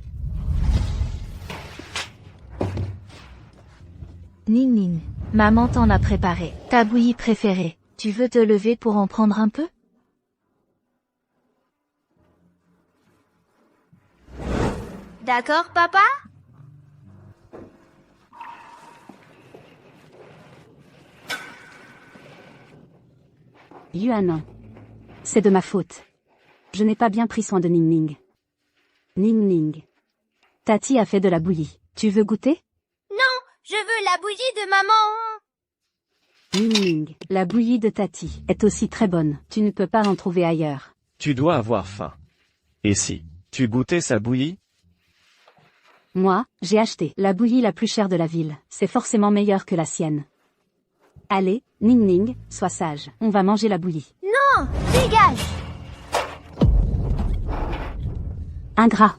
Ning Ning, maman t'en a préparé. Ta bouillie préférée. Tu veux te lever pour en prendre un peu? D'accord, papa? Yuanan. C'est de ma faute. Je n'ai pas bien pris soin de Ning Ning. Ning Ning. Tati a fait de la bouillie. Tu veux goûter? Non, je veux la bouillie de maman. Ning Ning. La bouillie de Tati est aussi très bonne. Tu ne peux pas en trouver ailleurs. Tu dois avoir faim. Et si tu goûtais sa bouillie? Moi, j'ai acheté la bouillie la plus chère de la ville. C'est forcément meilleur que la sienne. Allez, Ning Ning, sois sage. On va manger la bouillie. Non, dégage. Ingrat.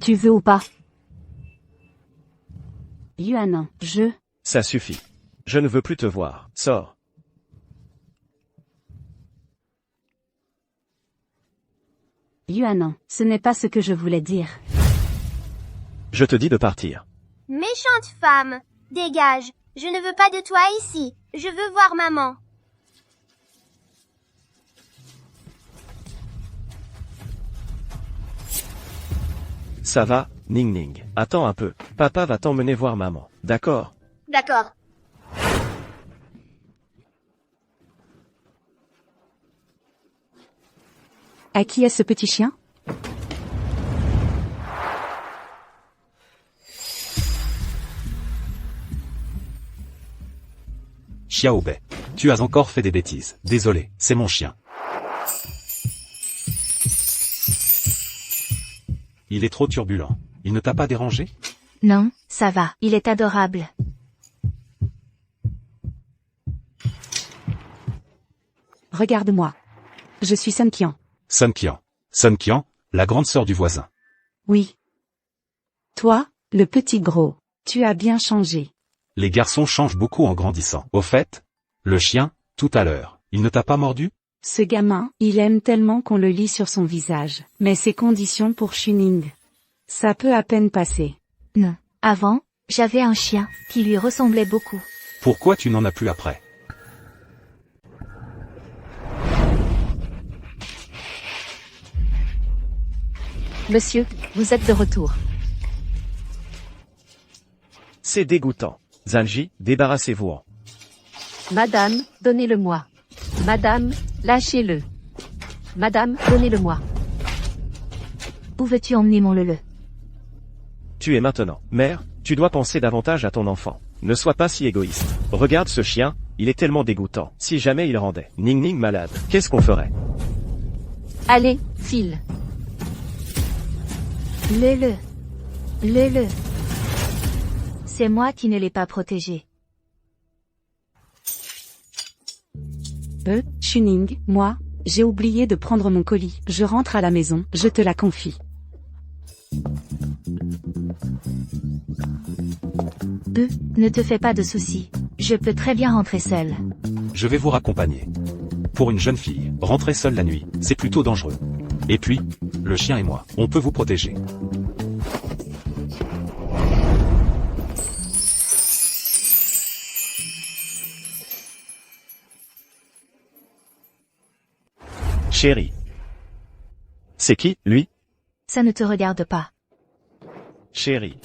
Tu veux ou pas? Yuanan, Ça suffit. Je ne veux plus te voir. Sors. Yuanan, ce n'est pas ce que je voulais dire. Je te dis de partir. Méchante femme. Dégage. Je ne veux pas de toi ici. Je veux voir maman. Ça va, Ning Ning. Attends un peu. Papa va t'emmener voir maman. D'accord? D'accord. À qui est ce petit chien? Xiaobei. Tu as encore fait des bêtises. Désolé, c'est mon chien. Il est trop turbulent. Il ne t'a pas dérangé? Non, ça va. Il est adorable. Regarde-moi. Je suis Sun Qian. Sun Qian. Sun Qian, la grande sœur du voisin. Oui. Toi, le petit gros. Tu as bien changé. Les garçons changent beaucoup en grandissant. Au fait, le chien, tout à l'heure, il ne t'a pas mordu? Ce gamin, il aime tellement qu'on le lit sur son visage. Mais ces conditions pour Chuning. Ça peut à peine passer. Non. Avant, j'avais un chien qui lui ressemblait beaucoup. Pourquoi tu n'en as plus après? Monsieur, vous êtes de retour. C'est dégoûtant. Zalji, débarrassez-vous-en. Madame, donnez-le-moi. Madame, lâchez-le. Madame, donnez-le-moi. Où veux-tu emmener mon Lele? Tu es maintenant. Mère, tu dois penser davantage à ton enfant. Ne sois pas si égoïste. Regarde ce chien, il est tellement dégoûtant. Si jamais il rendait Ning Ning malade, qu'est-ce qu'on ferait? Allez, file. Lele. Lele. C'est moi qui ne l'ai pas protégé. Chuning, moi, j'ai oublié de prendre mon colis. Je rentre à la maison, je te la confie. Ne te fais pas de soucis. Je peux très bien rentrer seule. Je vais vous raccompagner. Pour une jeune fille, rentrer seule la nuit, c'est plutôt dangereux. Et puis, le chien et moi, on peut vous protéger. Chérie. C'est qui, lui? Ça ne te regarde pas. Chérie.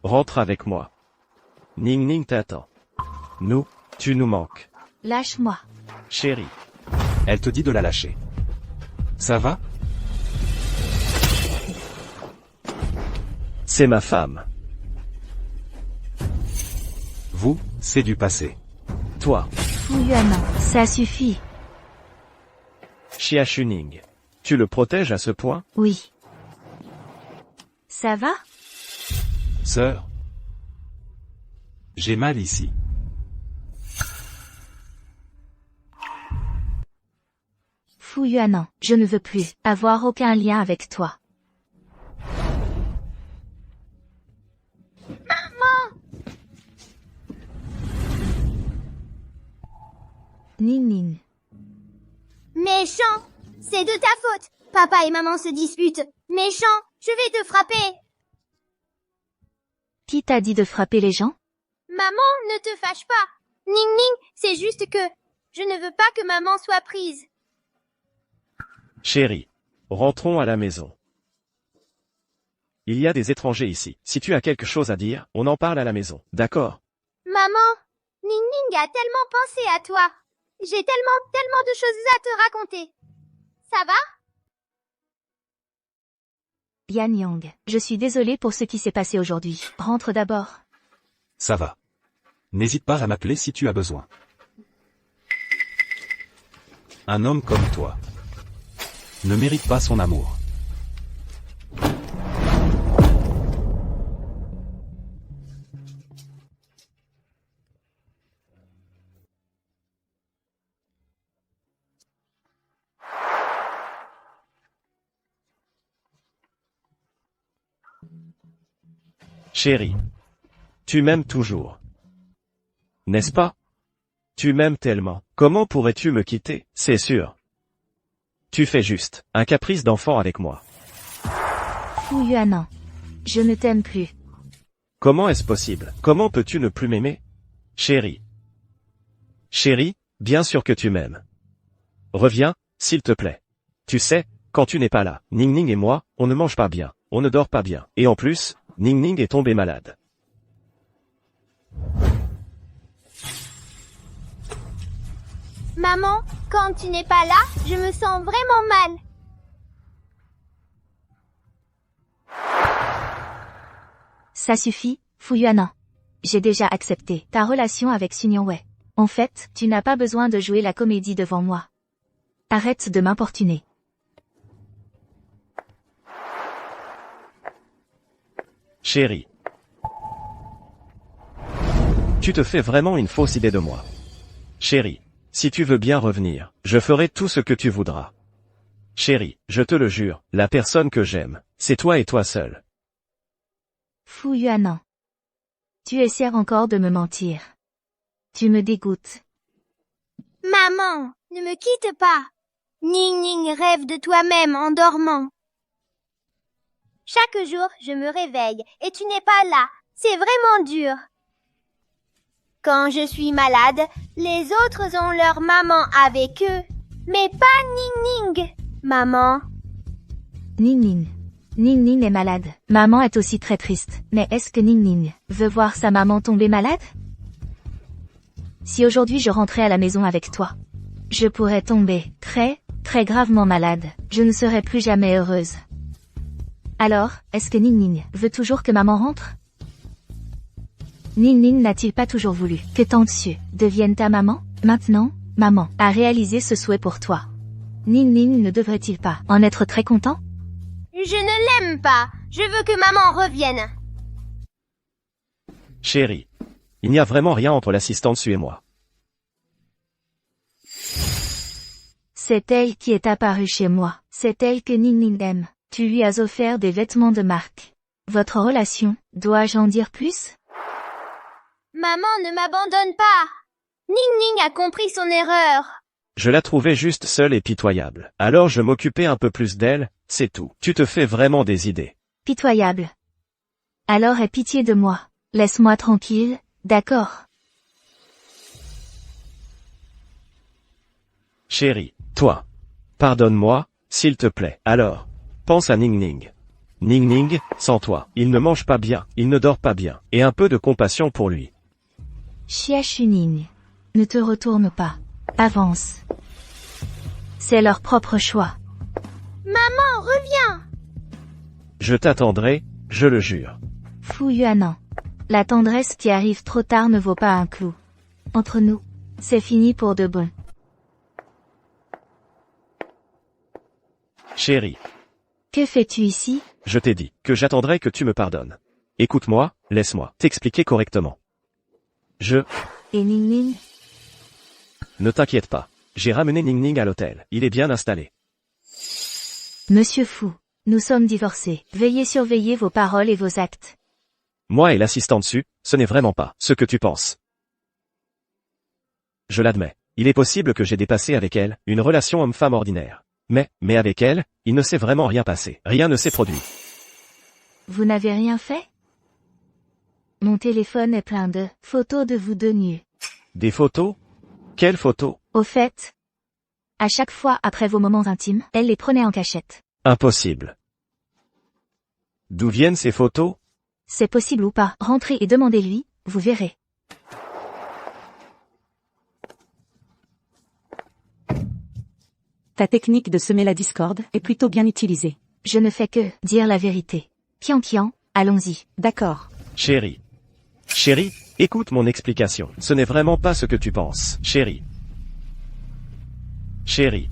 Rentre avec moi. Ning Ning t'attend. Nous, tu nous manques. Lâche-moi. Chérie. Elle te dit de la lâcher. Ça va? C'est ma femme. Vous, c'est du passé. Toi, Fuyuanan, ça suffit. Xia Chuning. Tu le protèges à ce point? Oui. Ça va? Sœur. J'ai mal ici. Fuyuanan, je ne veux plus avoir aucun lien avec toi. Ning Ning. Méchant! C'est de ta faute! Papa et maman se disputent. Méchant! Je vais te frapper! Qui t'a dit de frapper les gens? Maman, ne te fâche pas! Ning Ning, c'est juste que je ne veux pas que maman soit prise. Chérie, rentrons à la maison. Il y a des étrangers ici. Si tu as quelque chose à dire, on en parle à la maison, d'accord? Maman, Ning Ning a tellement pensé à toi. J'ai tellement de choses à te raconter. Ça va? Yan Yang, je suis désolée pour ce qui s'est passé aujourd'hui. Rentre d'abord. Ça va. N'hésite pas à m'appeler si tu as besoin. Un homme comme toi ne mérite pas son amour. Chérie, tu m'aimes toujours. N'est-ce pas? Tu m'aimes tellement. Comment pourrais-tu me quitter? C'est sûr. Tu fais juste un caprice d'enfant avec moi. Fu Yuanan. Je ne t'aime plus. Comment est-ce possible? Comment peux-tu ne plus m'aimer? Chérie. Chérie, bien sûr que tu m'aimes. Reviens, s'il te plaît. Tu sais, quand tu n'es pas là, Ning Ning et moi, on ne mange pas bien, on ne dort pas bien. Et en plus, Ning Ning est tombée malade. Maman, quand tu n'es pas là, je me sens vraiment mal. Ça suffit, Fu Yuanan. J'ai déjà accepté ta relation avec Sun Yongwei. En fait, tu n'as pas besoin de jouer la comédie devant moi. Arrête de m'importuner. Chérie. Tu te fais vraiment une fausse idée de moi. Chérie, si tu veux bien revenir, je ferai tout ce que tu voudras. Chérie, je te le jure, la personne que j'aime, c'est toi et toi seul. Fu Yuanan. Tu essaies encore de me mentir. Tu me dégoûtes. Maman, ne me quitte pas. Ning Ning rêve de toi-même en dormant. Chaque jour, je me réveille et tu n'es pas là. C'est vraiment dur. Quand je suis malade, les autres ont leur maman avec eux. Mais pas Ning Ning. Maman. Ning Ning. Ning Ning est malade. Maman est aussi très triste. Mais est-ce que Ning Ning veut voir sa maman tomber malade? Si aujourd'hui je rentrais à la maison avec toi, je pourrais tomber très gravement malade. Je ne serai plus jamais heureuse. Alors, est-ce que Ning Ning veut toujours que maman rentre? Ning Ning n'a-t-il pas toujours voulu que Tang-Xue devienne ta maman? Maintenant, maman a réalisé ce souhait pour toi. Ning Ning ne devrait-il pas en être très content? Je ne l'aime pas. Je veux que maman revienne. Chérie. Il n'y a vraiment rien entre l'assistante Sue et moi. C'est elle qui est apparue chez moi. C'est elle que Ning Ning aime. Tu lui as offert des vêtements de marque. Votre relation, dois-je en dire plus? Maman ne m'abandonne pas. Ning Ning a compris son erreur. Je la trouvais juste seule et pitoyable. Alors je m'occupais un peu plus d'elle, c'est tout. Tu te fais vraiment des idées. Pitoyable. Alors aie pitié de moi. Laisse-moi tranquille, d'accord? Chérie, toi. Pardonne-moi, s'il te plaît. Alors, pense à Ning Ning. Ning Ning, sans toi, il ne mange pas bien, il ne dort pas bien. Et un peu de compassion pour lui. Xia Xuning. Ne te retourne pas. Avance. C'est leur propre choix. Maman, reviens. Je t'attendrai, je le jure. Fu Yuanan. La tendresse qui arrive trop tard ne vaut pas un clou. Entre nous, c'est fini pour de bon. Chérie, Que fais-tu ici? je t'ai dit que j'attendrai que tu me pardonnes. Écoute-moi, laisse-moi t'expliquer correctement. Et Ning Ning? Ne t'inquiète pas. J'ai ramené Ning Ning à l'hôtel. Il est bien installé. Monsieur Fu, nous sommes divorcés. Veuillez surveiller vos paroles et vos actes. Moi et l'assistante Sue, ce n'est vraiment pas ce que tu penses. Je l'admets. Il est possible que j'ai dépassé avec elle une relation homme-femme ordinaire. Mais avec elle, il ne s'est vraiment rien passé. Rien ne s'est produit. Vous n'avez rien fait? Mon téléphone est plein de photos de vous deux nus. Des photos? Quelles photos? Au fait, à chaque fois après vos moments intimes, elle les prenait en cachette. Impossible. D'où viennent ces photos? C'est possible ou pas? Rentrez et demandez-lui, vous verrez. Ta technique de semer la discorde est plutôt bien utilisée. Je ne fais que dire la vérité. Pian, allons-y. D'accord. Chérie. Chérie, écoute mon explication. Ce n'est vraiment pas ce que tu penses. Chérie. Chérie.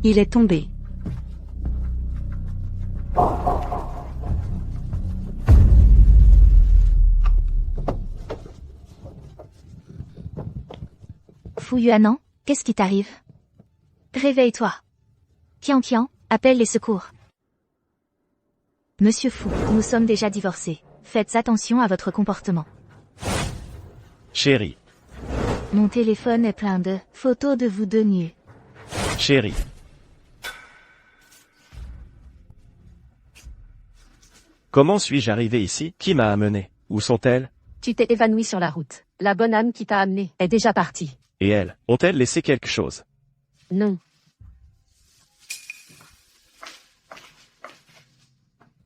Il est tombé. Fu Yuanan, qu'est-ce qui t'arrive? Réveille-toi. Pian, appelle les secours. Monsieur Fu, nous sommes déjà divorcés. Faites attention à votre comportement. Chérie. Mon téléphone est plein de photos de vous deux nus. Chérie. Comment suis-je arrivé ici? Qui m'a amené? Où sont-elles? Tu t'es évanoui sur la route. La bonne âme qui t'a amené est déjà partie. Et elles, ont-elles laissé quelque chose? Non.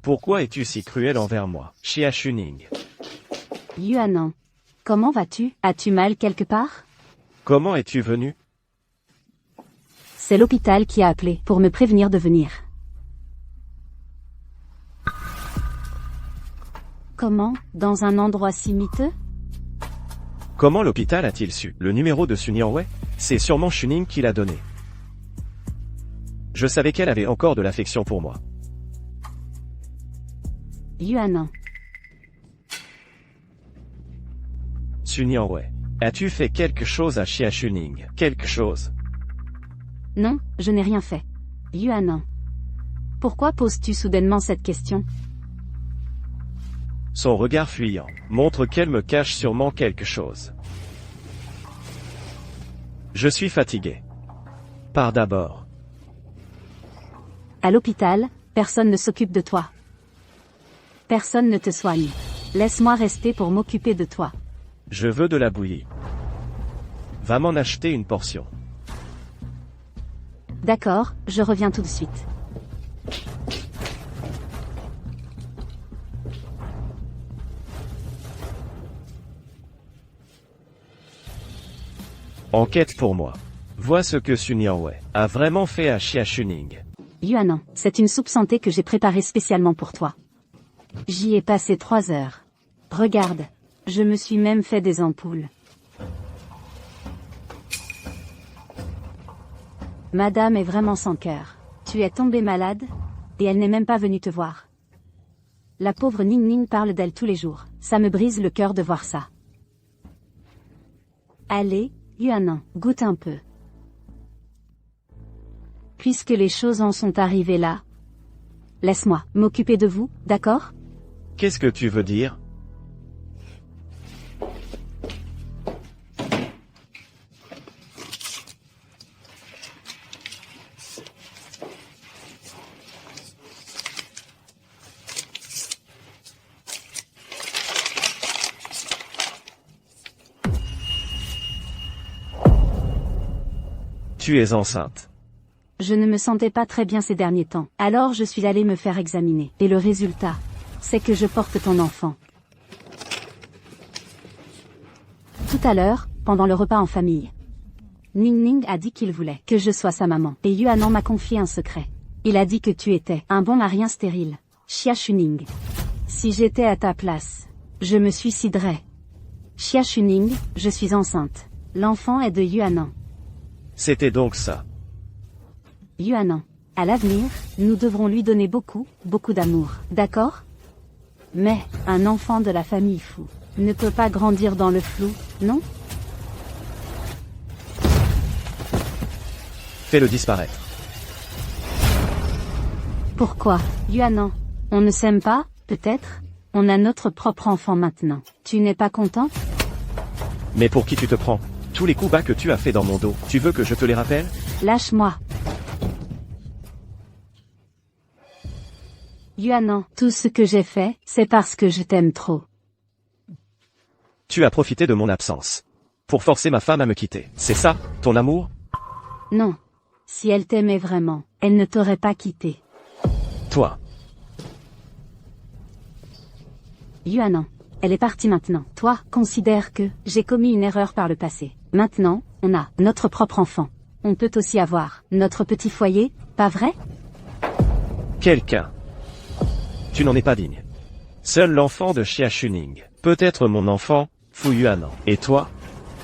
Pourquoi es-tu si cruel envers moi, Xia Shuning? Yuanan. Comment vas-tu? As-tu mal quelque part? Comment es-tu venu? C'est l'hôpital qui a appelé pour me prévenir de venir. Comment? Dans un endroit si miteux? Comment l'hôpital a-t-il su le numéro de Sun Yanwei? C'est sûrement Shuning qui l'a donné. Je savais qu'elle avait encore de l'affection pour moi. Yuanan. Sun Yanwei, as-tu fait quelque chose à Xia Shuning? Quelque chose? Non, je n'ai rien fait. Yuanan. Pourquoi poses-tu soudainement cette question? Son regard fuyant montre qu'elle me cache sûrement quelque chose. Je suis fatigué. Pars d'abord. À l'hôpital, personne ne s'occupe de toi. Personne ne te soigne. Laisse-moi rester pour m'occuper de toi. Je veux de la bouillie. Va m'en acheter une portion. D'accord, je reviens tout de suite. Enquête pour moi. Vois ce que Sun Yanwei a vraiment fait à Xia Shuning. Yuanan, c'est une soupe santé que j'ai préparée spécialement pour toi. J'y ai passé 3 heures. Regarde, je me suis même fait des ampoules. Madame est vraiment sans cœur. Tu es tombée malade, et elle n'est même pas venue te voir. La pauvre Ning parle d'elle tous les jours. Ça me brise le cœur de voir ça. Allez, Yuanan, goûte un peu. Puisque les choses en sont arrivées là, laisse-moi m'occuper de vous, d'accord? Qu'est-ce que tu veux dire? Tu es enceinte. Je ne me sentais pas très bien ces derniers temps. Alors je suis allée me faire examiner. Et le résultat, c'est que je porte ton enfant. Tout à l'heure, pendant le repas en famille, Ning a dit qu'il voulait que je sois sa maman. Et Yuanan m'a confié un secret. Il a dit que tu étais un bon mari stérile. Xia Shuning. Si j'étais à ta place, je me suiciderais. Xia Shuning, je suis enceinte. L'enfant est de Yuanan. C'était donc ça. Yuanan. À l'avenir, nous devrons lui donner beaucoup d'amour. D'accord? Mais, un enfant de la famille Fu ne peut pas grandir dans le flou, non? Fais-le disparaître. Pourquoi, Yuanan? On ne s'aime pas, peut-être? On a notre propre enfant maintenant. Tu n'es pas content? Mais pour qui tu te prends? Tous les coups bas que tu as fait dans mon dos, tu veux que je te les rappelle? Lâche-moi. Yuanan, tout ce que j'ai fait, c'est parce que je t'aime trop. Tu as profité de mon absence. Pour forcer ma femme à me quitter. C'est ça, ton amour? Non. Si elle t'aimait vraiment, elle ne t'aurait pas quitté. Toi. Yuanan, elle est partie maintenant. Toi, considère que j'ai commis une erreur par le passé. Maintenant, on a notre propre enfant. On peut aussi avoir notre petit foyer, pas vrai? Quelqu'un. Tu n'en es pas digne. Seul l'enfant de Xia Shuning. Peut-être mon enfant, Fu Yuanan. Et toi?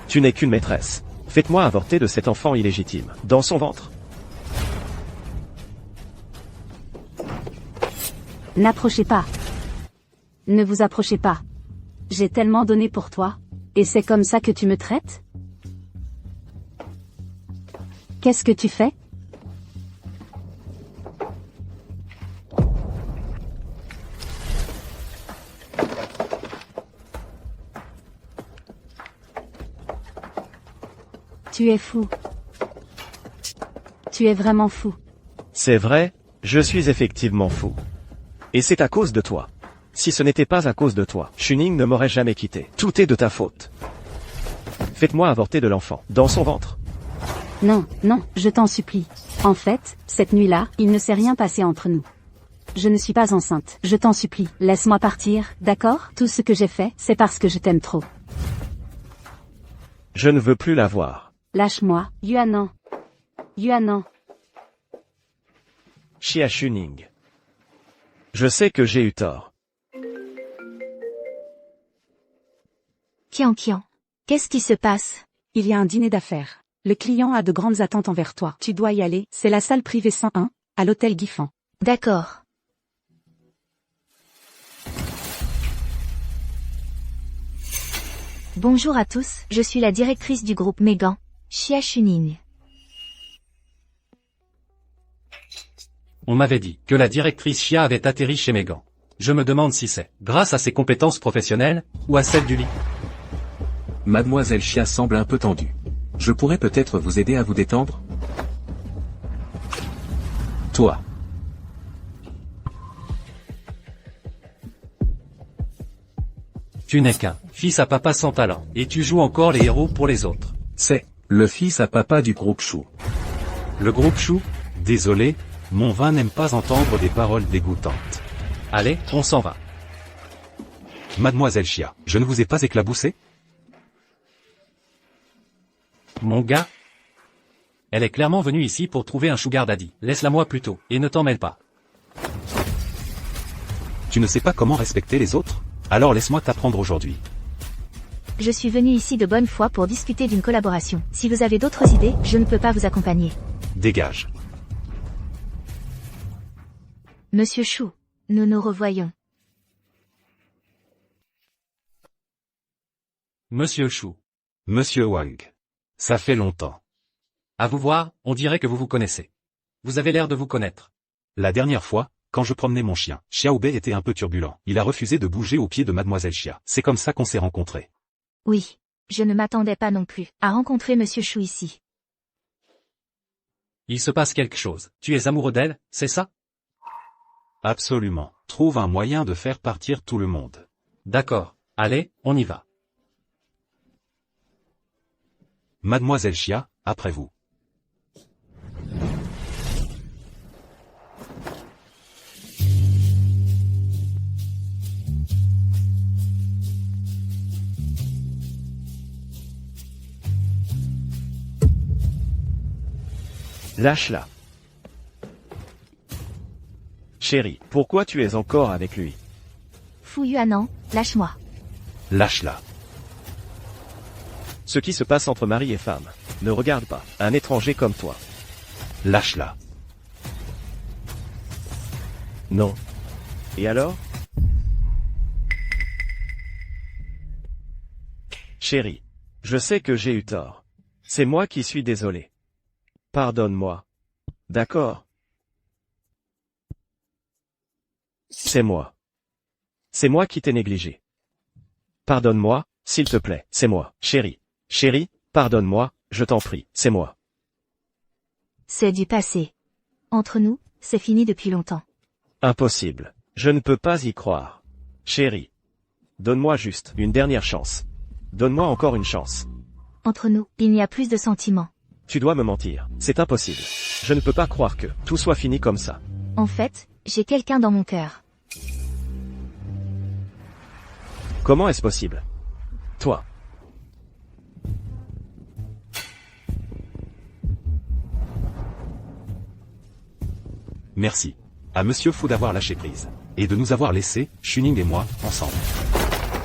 Tu n'es qu'une maîtresse. Faites-moi avorter de cet enfant illégitime. Dans son ventre. N'approchez pas. Ne vous approchez pas. J'ai tellement donné pour toi. Et c'est comme ça que tu me traites? Qu'est-ce que tu fais? Tu es fou. Tu es vraiment fou. C'est vrai, je suis effectivement fou. Et c'est à cause de toi. Si ce n'était pas à cause de toi, Shuning ne m'aurait jamais quitté. Tout est de ta faute. Faites-moi avorter de l'enfant, dans son ventre. Non, non, je t'en supplie. En fait, cette nuit-là, il ne s'est rien passé entre nous. Je ne suis pas enceinte. Je t'en supplie, laisse-moi partir, d'accord? Tout ce que j'ai fait, c'est parce que je t'aime trop. Je ne veux plus la voir. Lâche-moi, Yuanan. Yuanan. Xia Shuning. Je sais que j'ai eu tort. Qian Qian. Qu'est-ce qui se passe? Il y a un dîner d'affaires. Le client a de grandes attentes envers toi. Tu dois y aller, c'est la salle privée 101, à l'hôtel Guifan. D'accord. Bonjour à tous, je suis la directrice du groupe Megan, Xia Shuning. On m'avait dit que la directrice Xia avait atterri chez Megan. Je me demande si c'est grâce à ses compétences professionnelles, ou à celles du lit. Mademoiselle Xia semble un peu tendue. Je pourrais peut-être vous aider à vous détendre? Toi. Tu n'es qu'un fils à papa sans talent, et tu joues encore les héros pour les autres. C'est le fils à papa du groupe Chou. Le groupe Chou? Désolé, mon vin n'aime pas entendre des paroles dégoûtantes. Allez, on s'en va. Mademoiselle Xia, je ne vous ai pas éclaboussé? Mon gars? Elle est clairement venue ici pour trouver un sugar daddy. Laisse-la moi plutôt, et ne t'en mêle pas. Tu ne sais pas comment respecter les autres? Alors laisse-moi t'apprendre aujourd'hui. Je suis venue ici de bonne foi pour discuter d'une collaboration. Si vous avez d'autres idées, je ne peux pas vous accompagner. Dégage. Monsieur Chou, nous nous revoyons. Monsieur Chou. Monsieur Wang. Ça fait longtemps. À vous voir, on dirait que vous vous connaissez. Vous avez l'air de vous connaître. La dernière fois, quand je promenais mon chien, Xiao Bei était un peu turbulent. Il a refusé de bouger au pied de Mademoiselle Xia. C'est comme ça qu'on s'est rencontrés. Oui. Je ne m'attendais pas non plus à rencontrer Monsieur Chou ici. Il se passe quelque chose. Tu es amoureux d'elle, c'est ça? Absolument. Trouve un moyen de faire partir tout le monde. D'accord. Allez, on y va. Mademoiselle Xia, après vous. Lâche-la. Chérie, pourquoi tu es encore avec lui? Fu Yuanan, lâche-moi. Lâche-la. Ce qui se passe entre mari et femme. Ne regarde pas un étranger comme toi. Lâche-la. Non. Et alors? Chérie, je sais que j'ai eu tort. C'est moi qui suis désolé. Pardonne-moi. D'accord? C'est moi. C'est moi qui t'ai négligé. Pardonne-moi, s'il te plaît, c'est moi. Chérie. Chérie, pardonne-moi, je t'en prie, c'est moi. C'est du passé. Entre nous, c'est fini depuis longtemps. Impossible. Je ne peux pas y croire. Chérie. Donne-moi juste une dernière chance. Donne-moi encore une chance. Entre nous, il n'y a plus de sentiments. Tu dois me mentir. C'est impossible. Je ne peux pas croire que tout soit fini comme ça. En fait, j'ai quelqu'un dans mon cœur. Comment est-ce possible? Toi. Merci. À Monsieur Fu d'avoir lâché prise. Et de nous avoir laissés, Shuning et moi, ensemble.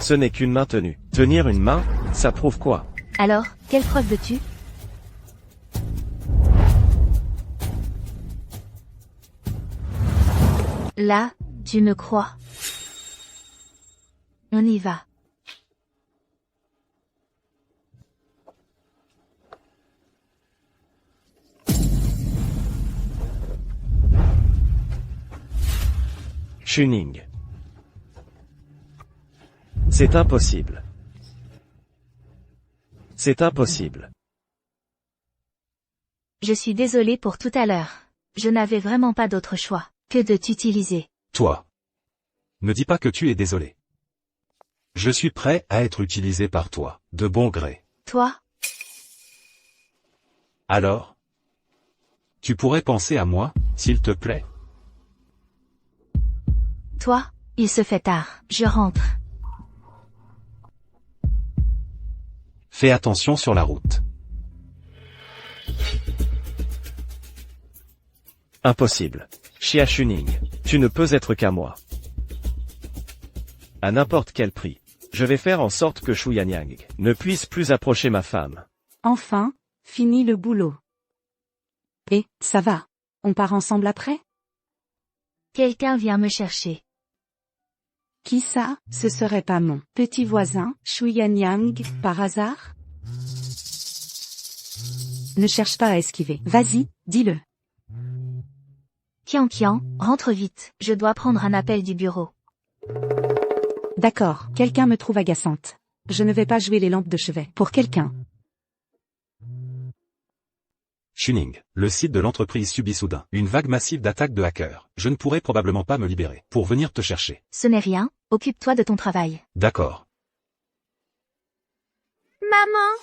Ce n'est qu'une main tenue. Tenir une main, ça prouve quoi? Alors, quelle preuve veux-tu? Là, tu me crois. On y va. Shuning. C'est impossible. C'est impossible. Je suis désolée pour tout à l'heure. Je n'avais vraiment pas d'autre choix que de t'utiliser. Toi. Ne dis pas que tu es désolé. Je suis prêt à être utilisé par toi, de bon gré. Toi? Alors? Tu pourrais penser à moi, s'il te plaît? Toi? Il se fait tard. Je rentre. Fais attention sur la route. Impossible. Xia Shuning, tu ne peux être qu'à moi. À n'importe quel prix. Je vais faire en sorte que Shu Yanyang ne puisse plus approcher ma femme. Enfin, fini le boulot. Et, ça va. On part ensemble après? Quelqu'un vient me chercher. Qui ça? Ce serait pas mon petit voisin, Shu Yanyang, par hasard? Ne cherche pas à esquiver. Vas-y, dis-le. Kian, rentre vite. Je dois prendre un appel du bureau. D'accord, quelqu'un me trouve agaçante. Je ne vais pas jouer les lampes de chevet pour quelqu'un. Shuning, le site de l'entreprise subit soudain une vague massive d'attaques de hackers. Je ne pourrai probablement pas me libérer pour venir te chercher. Ce n'est rien, occupe-toi de ton travail. D'accord. Maman,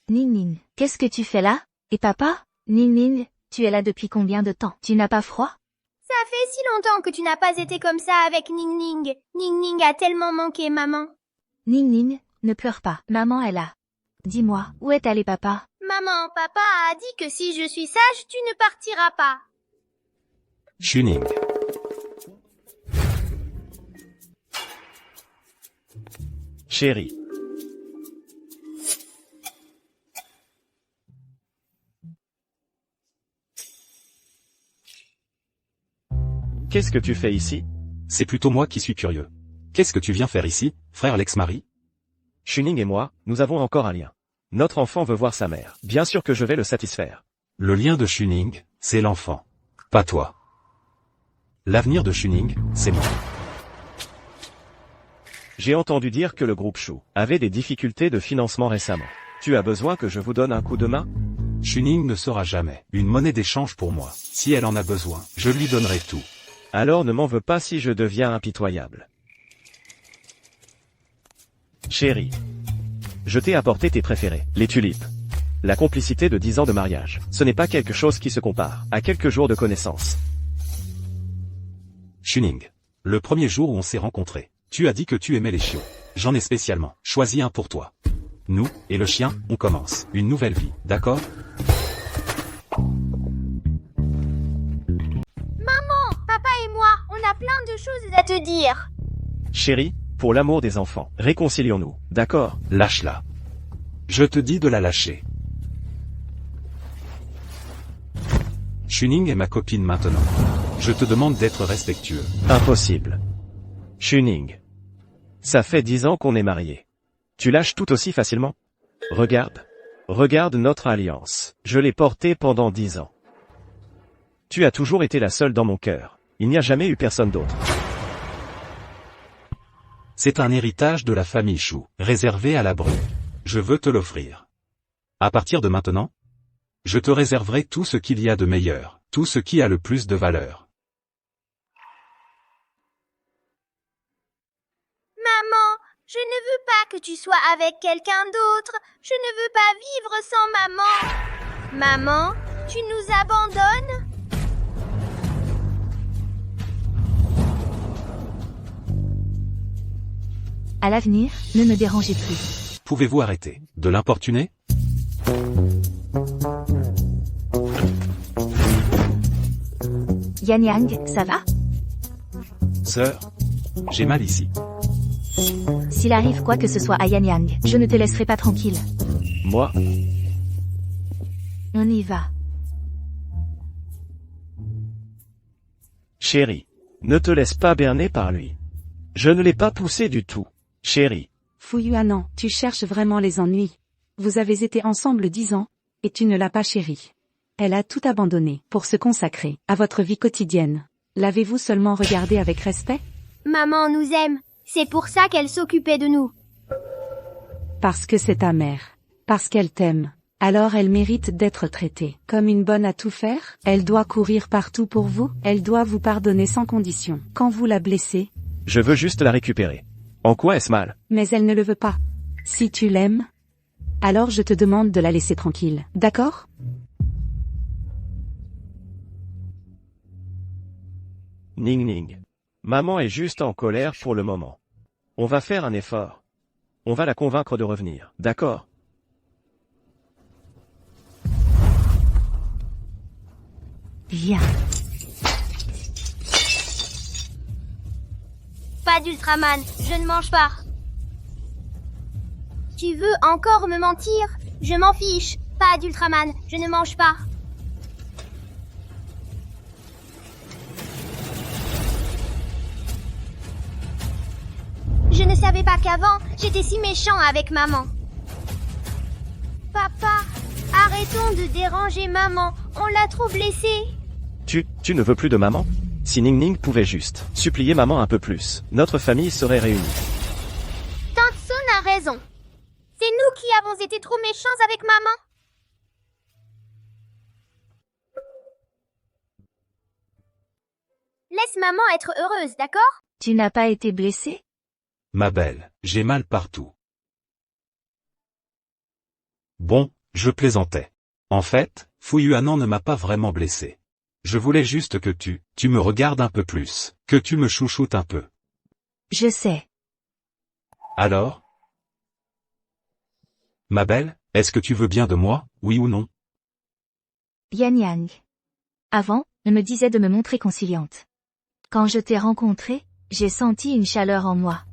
Ning, qu'est-ce que tu fais là? Et papa? Ning, tu es là depuis combien de temps? Tu n'as pas froid? ça fait si longtemps que tu n'as pas été comme ça avec Ning Ning. Ning Ning a tellement manqué, maman. Ning, ne pleure pas. Maman est là. Dis-moi, où est allé papa? Maman, papa a dit que si je suis sage, tu ne partiras pas. Shuning. Chérie. Qu'est-ce que tu fais ici? C'est plutôt moi qui suis curieux. Qu'est-ce que tu viens faire ici, frère l'ex-mari? Shuning et moi, nous avons encore un lien. Notre enfant veut voir sa mère. Bien sûr que je vais le satisfaire. Le lien de Shuning, c'est l'enfant. Pas toi. L'avenir de Shuning, c'est moi. J'ai entendu dire que le groupe Shu avait des difficultés de financement récemment. Tu as besoin que je vous donne un coup de main? Shuning ne sera jamais une monnaie d'échange pour moi. Si elle en a besoin, je lui donnerai tout. Alors ne m'en veux pas si je deviens impitoyable. Chérie. Je t'ai apporté tes préférés, les tulipes. La complicité de 10 ans de mariage, ce n'est pas quelque chose qui se compare à quelques jours de connaissance. Shuning. Le premier jour où on s'est rencontrés, tu as dit que tu aimais les chiots. J'en ai spécialement choisi un pour toi. Nous, et le chien, on commence une nouvelle vie, d'accord? Papa et moi, on a plein de choses à te dire. Chérie, pour l'amour des enfants, réconcilions-nous, d'accord? Lâche-la. Je te dis de la lâcher. Shuning est ma copine maintenant. Je te demande d'être respectueux. Impossible. Shuning. Ça fait 10 ans qu'on est mariés. Tu lâches tout aussi facilement? Regarde. Regarde notre alliance. Je l'ai portée pendant 10 ans. Tu as toujours été la seule dans mon cœur. Il n'y a jamais eu personne d'autre. C'est un héritage de la famille Shu, réservé à la bru. Je veux te l'offrir. À partir de maintenant, je te réserverai tout ce qu'il y a de meilleur, tout ce qui a le plus de valeur. Maman, je ne veux pas que tu sois avec quelqu'un d'autre. Je ne veux pas vivre sans maman. Maman, tu nous abandonnes? À l'avenir, ne me dérangez plus. Pouvez-vous arrêter de l'importuner? Yan Yang, ça va? Sœur, j'ai mal ici. S'il arrive quoi que ce soit à Yan Yang, je ne te laisserai pas tranquille. Moi, On y va. chérie, ne te laisse pas berner par lui. Je ne l'ai pas poussé du tout, chérie. Fu Yuanan, tu cherches vraiment les ennuis. Vous avez été ensemble 10 ans, et tu ne l'as pas chérie. Elle a tout abandonné pour se consacrer à votre vie quotidienne. L'avez-vous seulement regardé avec respect? Maman nous aime. C'est pour ça qu'elle s'occupait de nous. Parce que c'est ta mère. Parce qu'elle t'aime. Alors elle mérite d'être traitée comme une bonne à tout faire. Elle doit courir partout pour vous. Elle doit vous pardonner sans condition. Quand vous la blessez, Je veux juste la récupérer. En quoi est-ce mal? mais elle ne le veut pas. Si tu l'aimes, alors je te demande de la laisser tranquille. D'accord? Ning Ning. Maman est juste en colère pour le moment. On va faire un effort. On va la convaincre de revenir, d'accord? Viens. Pas d'Ultraman, je ne mange pas. Tu veux encore me mentir? Je m'en fiche. Pas d'Ultraman, je ne mange pas. Je ne savais pas qu'avant, j'étais si méchant avec maman. Papa, arrêtons de déranger maman. On l'a trop blessée. Tu ne veux plus de maman? Si Ning Ning pouvait juste supplier maman un peu plus, notre famille serait réunie. Tante Son a raison. C'est nous qui avons été trop méchants avec maman. Laisse maman être heureuse, d'accord? Tu n'as pas été blessé? Ma belle, j'ai mal partout. Bon, je plaisantais. En fait, Fu Yuanan ne m'a pas vraiment blessé. Je voulais juste que tu me regardes un peu plus, que tu me chouchoutes un peu. Je sais. Alors? Ma belle, est-ce que tu veux bien de moi, oui ou non? Yan Yang. Avant, on me disait de me montrer conciliante. Quand je t'ai rencontré, j'ai senti une chaleur en moi.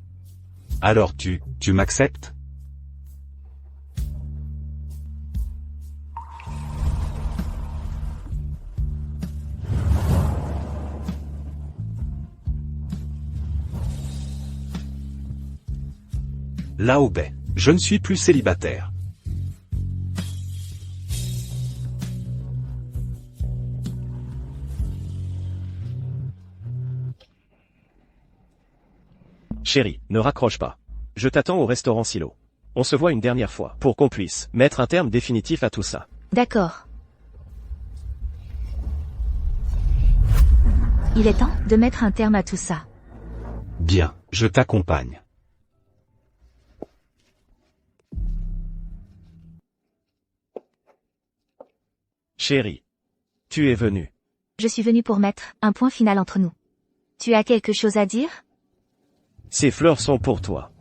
Alors tu m'acceptes? Lao Bei, je ne suis plus célibataire. Chérie, ne raccroche pas. Je t'attends au restaurant Silo. On se voit une dernière fois, pour qu'on puisse mettre un terme définitif à tout ça. D'accord. Il est temps de mettre un terme à tout ça. Bien, je t'accompagne. Chérie, tu es venue. Je suis venue pour mettre un point final entre nous. Tu as quelque chose à dire? Ces fleurs sont pour toi.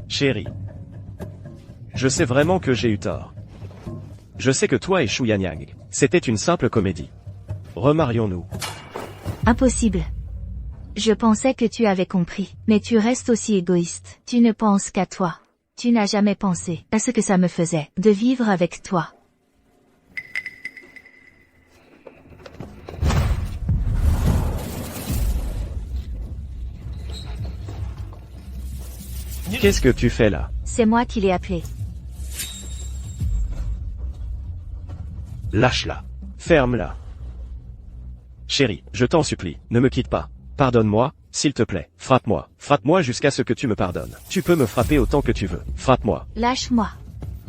Chérie, je sais vraiment que j'ai eu tort. Je sais que toi et Shu Yanniang, c'était une simple comédie. Remarions-nous. Impossible. Je pensais que tu avais compris, mais tu restes aussi égoïste. Tu ne penses qu'à toi. Tu n'as jamais pensé à ce que ça me faisait de vivre avec toi. Qu'est-ce que tu fais là? C'est moi qui l'ai appelé. Lâche-la. Ferme-la. Chérie, je t'en supplie, ne me quitte pas. Pardonne-moi, s'il te plaît. Frappe-moi. Frappe-moi jusqu'à ce que tu me pardonnes. Tu peux me frapper autant que tu veux. Frappe-moi. Lâche-moi.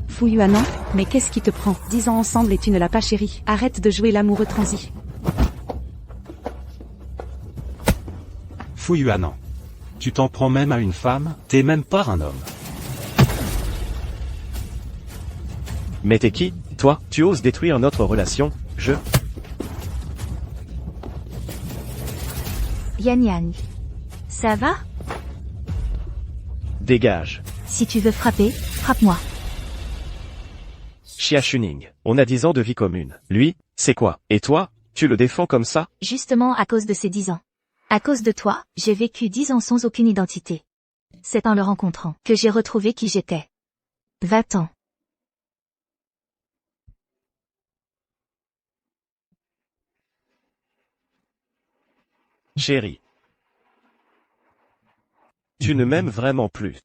Fu Yuanan, mais qu'est-ce qui te prend? 10 ans ensemble et tu ne l'as pas chérie. Arrête de jouer l'amoureux transi. Fu Yuanan. Tu t'en prends même à une femme, t'es même pas un homme. Mais t'es qui, toi? Tu oses détruire notre relation? Yan Yan. Ça va? Dégage. Si tu veux frapper, frappe-moi. Xia Shuning, on a 10 ans de vie commune. Lui, c'est quoi? Et toi, tu le défends comme ça? Justement à cause de ces 10 ans. À cause de toi, j'ai vécu 10 ans sans aucune identité. C'est en le rencontrant que j'ai retrouvé qui j'étais. Va-t'en. Chérie. Tu ne m'aimes vraiment plus.